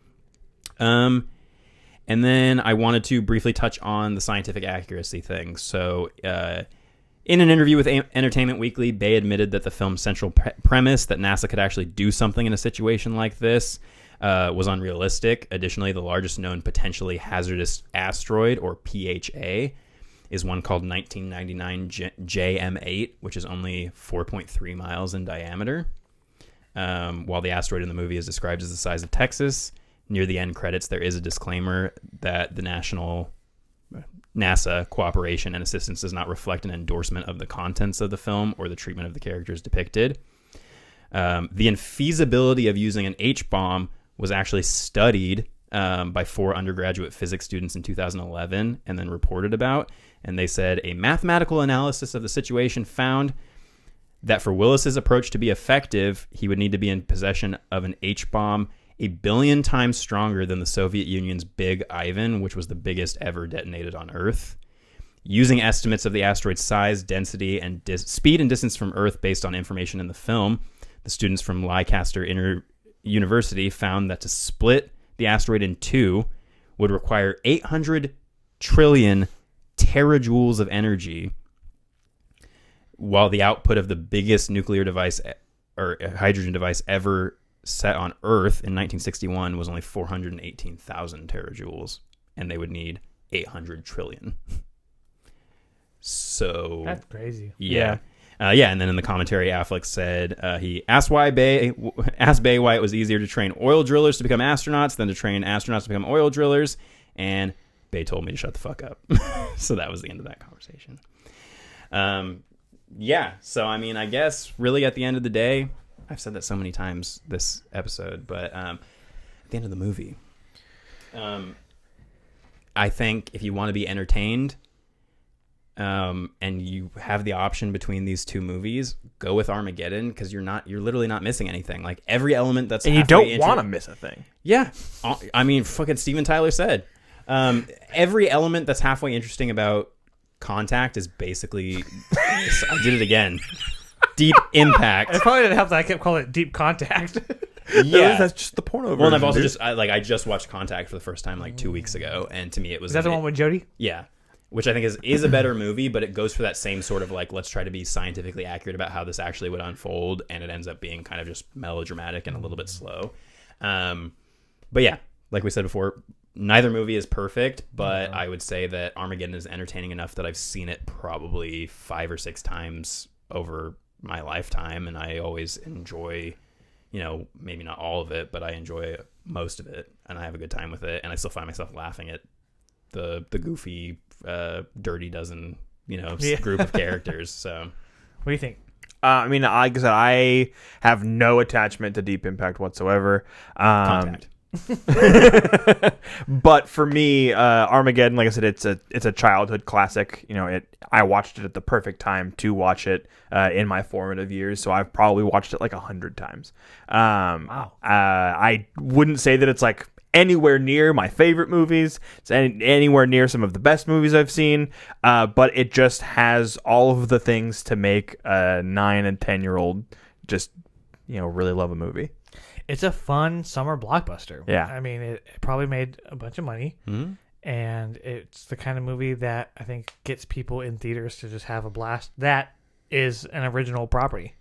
And then I wanted to briefly touch on the scientific accuracy thing. So in an interview with Entertainment Weekly, Bay admitted that the film's central premise, that NASA could actually do something in a situation like this, was unrealistic. Additionally, the largest known potentially hazardous asteroid, or PHA, is one called 1999 JM8, which is only 4.3 miles in diameter. While the asteroid in the movie is described as the size of Texas, near the end credits, there is a disclaimer that the NASA cooperation and assistance does not reflect an endorsement of the contents of the film or the treatment of the characters depicted. The infeasibility of using an H-bomb was actually studied by 4 undergraduate physics students in 2011 and then reported about. And they said a mathematical analysis of the situation found that for Willis's approach to be effective, he would need to be in possession of an H-bomb 1 billion times stronger than the Soviet Union's Big Ivan, which was the biggest ever detonated on Earth. Using estimates of the asteroid's size, density, and speed and distance from Earth based on information in the film, the students from Leicester University found that to split the asteroid in two would require 800 trillion terajoules of energy, while the output of the biggest nuclear device or hydrogen device ever set on Earth in 1961 was only 418,000 terajoules, and they would need 800 trillion. So That's crazy. Yeah. And then in the commentary, Affleck said he asked Bay why it was easier to train oil drillers to become astronauts than to train astronauts to become oil drillers, and Bay told me to shut the fuck up. So that was the end of that conversation. So I mean, I guess really at the end of the day, I've said that so many times this episode, but at the end of the movie, I think if you want to be entertained, and you have the option between these two movies, go with Armageddon, because you're literally not missing anything. Like every element that's and you don't want to miss a thing. Yeah, I mean, fucking Steven Tyler said, every element that's halfway interesting about Contact is basically. I did it again. Deep Impact. It probably didn't help that I kept calling it Deep Contact. Yeah, that's just the porno version. Well, and I've also I just watched Contact for the first time like 2 weeks ago, and to me it was. Is that the one with Jodie? Yeah. Which I think is a better movie, but it goes for that same sort of like, let's try to be scientifically accurate about how this actually would unfold, and it ends up being kind of just melodramatic and a little bit slow. But yeah, like we said before, neither movie is perfect, but I would say that Armageddon is entertaining enough that I've seen it probably 5 or 6 times over my lifetime, and I always enjoy, maybe not all of it, but I enjoy most of it, and I have a good time with it, and I still find myself laughing at the goofy Dirty Dozen group of characters. So What do you think? I mean, like I said, I have no attachment to Deep Impact whatsoever. Contact. But for me, Armageddon, like I said, it's a childhood classic. I watched it at the perfect time to watch it in my formative years, so I've probably watched it like 100 times. Wow. I wouldn't say that it's like anywhere near my favorite movies. It's anywhere near some of the best movies I've seen, but it just has all of the things to make a 9 and 10-year-old just really love a movie. It's a fun summer blockbuster. Yeah. I mean, it probably made a bunch of money, and it's the kind of movie that I think gets people in theaters to just have a blast. That is an original property.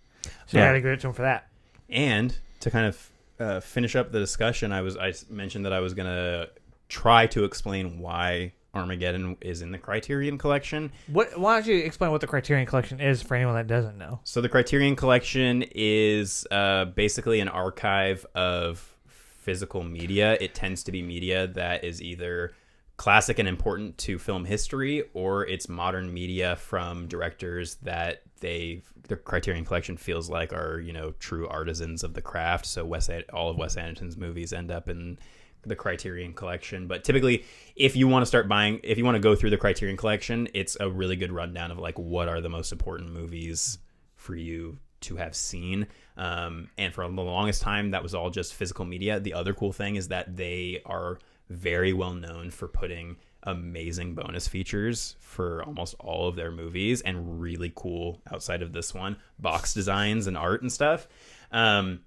So you got to give it to them for that. And to kind of finish up the discussion, I mentioned that I was going to try to explain why Armageddon is in the Criterion Collection. Why don't you explain what the Criterion Collection is for anyone that doesn't know? So the Criterion Collection is basically an archive of physical media. It tends to be media that is either classic and important to film history, or it's modern media from directors that the Criterion Collection feels like are true artisans of the craft. So all of Wes Anderson's movies end up in the Criterion Collection. But typically, if you want to go through the Criterion Collection, it's a really good rundown of like what are the most important movies for you to have seen. And for the longest time, that was all just physical media. The other cool thing is that they are very well known for putting amazing bonus features for almost all of their movies, and really cool, outside of this one, box designs and art and stuff. And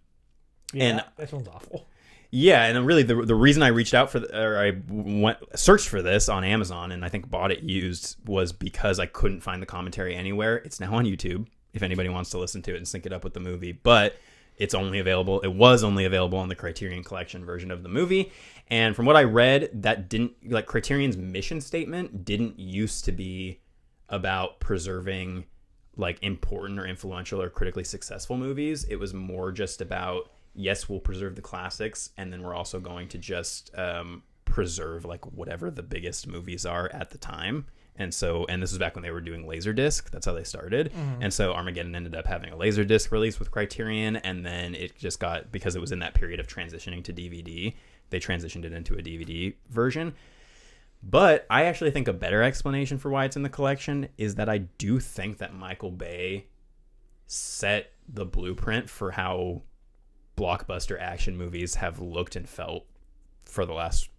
this one's awful. Yeah, and really the reason I reached out searched for this on Amazon, and I think bought it used, was because I couldn't find the commentary anywhere. It's now on YouTube if anybody wants to listen to it and sync it up with the movie, but it was only available on the Criterion Collection version of the movie. And from what I read, that Criterion's mission statement didn't used to be about preserving like important or influential or critically successful movies. It was more just about, yes, we'll preserve the classics, and then we're also going to just preserve like whatever the biggest movies are at the time. And this was back when they were doing Laserdisc. That's how they started. Mm-hmm. And so Armageddon ended up having a Laserdisc release with Criterion, and then it just got, because it was in that period of transitioning to DVD, they transitioned it into a DVD version. But I actually think a better explanation for why it's in the collection is that I do think that Michael Bay set the blueprint for how blockbuster action movies have looked and felt for the last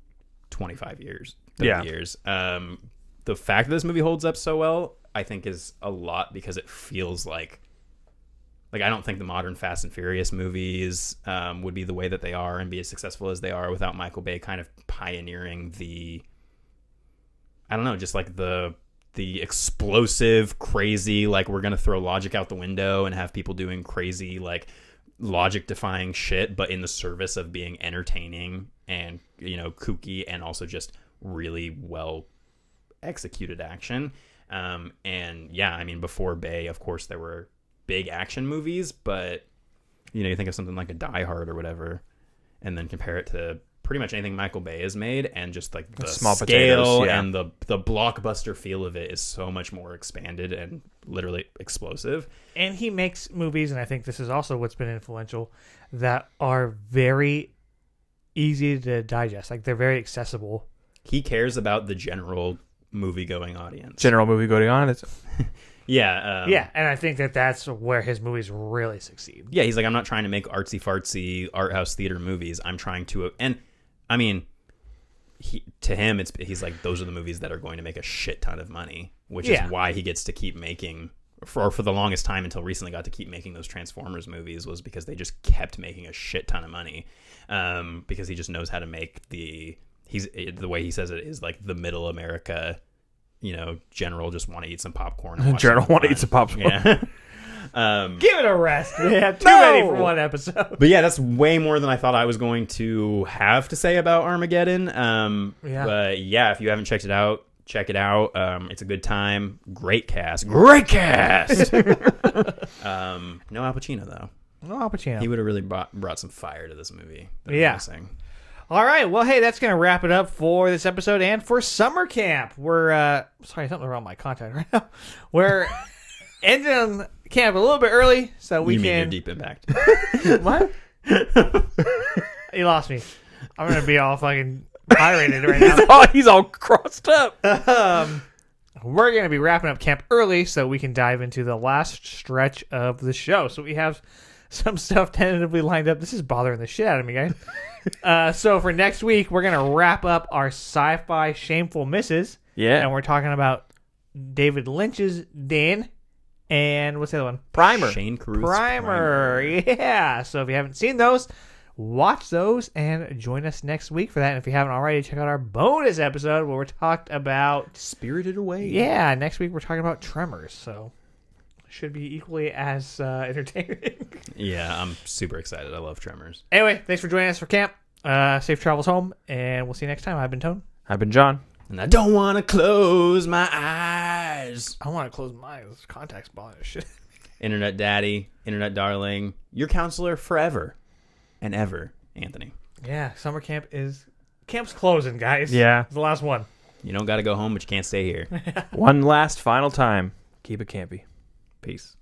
25 years, 30 years. The fact that this movie holds up so well, I think, is a lot because it feels like I don't think the modern Fast and Furious movies would be the way that they are and be as successful as they are without Michael Bay kind of pioneering the, I don't know, just like the explosive, crazy, like we're going to throw logic out the window and have people doing crazy, like logic-defying shit, but in the service of being entertaining and, you know, kooky and also just really well executed action. And yeah, I mean, before Bay, of course, there were big action movies, but you know, you think of something like a Die Hard or whatever, and then compare it to pretty much anything Michael Bay has made, and just like the small scale potatoes, yeah. and the blockbuster feel of it is so much more expanded and literally explosive. And he makes movies, and I think this is also what's been influential, that are very easy to digest. Like, they're very accessible. He cares about the general movie-going audience. General movie going on. Yeah. Yeah, and I think that's where his movies really succeed. Yeah, he's like, I'm not trying to make artsy-fartsy art house theater movies. I'm trying to... And, I mean, to him, he's like, those are the movies that are going to make a shit ton of money, which is why he gets to keep making... For the longest time, until recently, got to keep making those Transformers movies, was because they just kept making a shit ton of money. Because he just knows how to make the way he says it is like the middle America, you know, general just want to eat some popcorn. General want to eat some popcorn. Yeah. Give it a rest. Yeah, too many for one episode. But yeah, that's way more than I thought I was going to have to say about Armageddon. But yeah, if you haven't checked it out, check it out. It's a good time. Great cast. No Al Pacino though. No Al Pacino. He would have really brought some fire to this movie. Yeah. All right. Well, hey, that's going to wrap it up for this episode and for summer camp. We're sorry, something wrong with my content right now. We're ending camp a little bit early so we you mean can. your Deep Impact? What? You lost me. I'm going to be all fucking pirated right now. He's all crossed up. We're going to be wrapping up camp early so we can dive into the last stretch of the show. So we have some stuff tentatively lined up. This is bothering the shit out of me, guys. So for next week, we're going to wrap up our sci-fi shameful misses. Yeah. And we're talking about David Lynch's Dan and what's the other one? Primer. Shane Carruth's Primer. Yeah. So if you haven't seen those, watch those and join us next week for that. And if you haven't already, check out our bonus episode where we're talked about Spirited Away. Yeah, next week we're talking about Tremors. So should be equally as entertaining. Yeah, I'm super excited. I love Tremors. Anyway, thanks for joining us for camp. Safe travels home, and we'll see you next time. I've been Tone. I've been John. And I don't want to close my eyes. I want to close my eyes. Contacts bothering shit. Internet daddy, internet darling, your counselor forever and ever, Anthony. Yeah, summer camp's closing, guys. Yeah. It's the last one. You don't got to go home, but you can't stay here. One last final time. Keep it campy. Peace.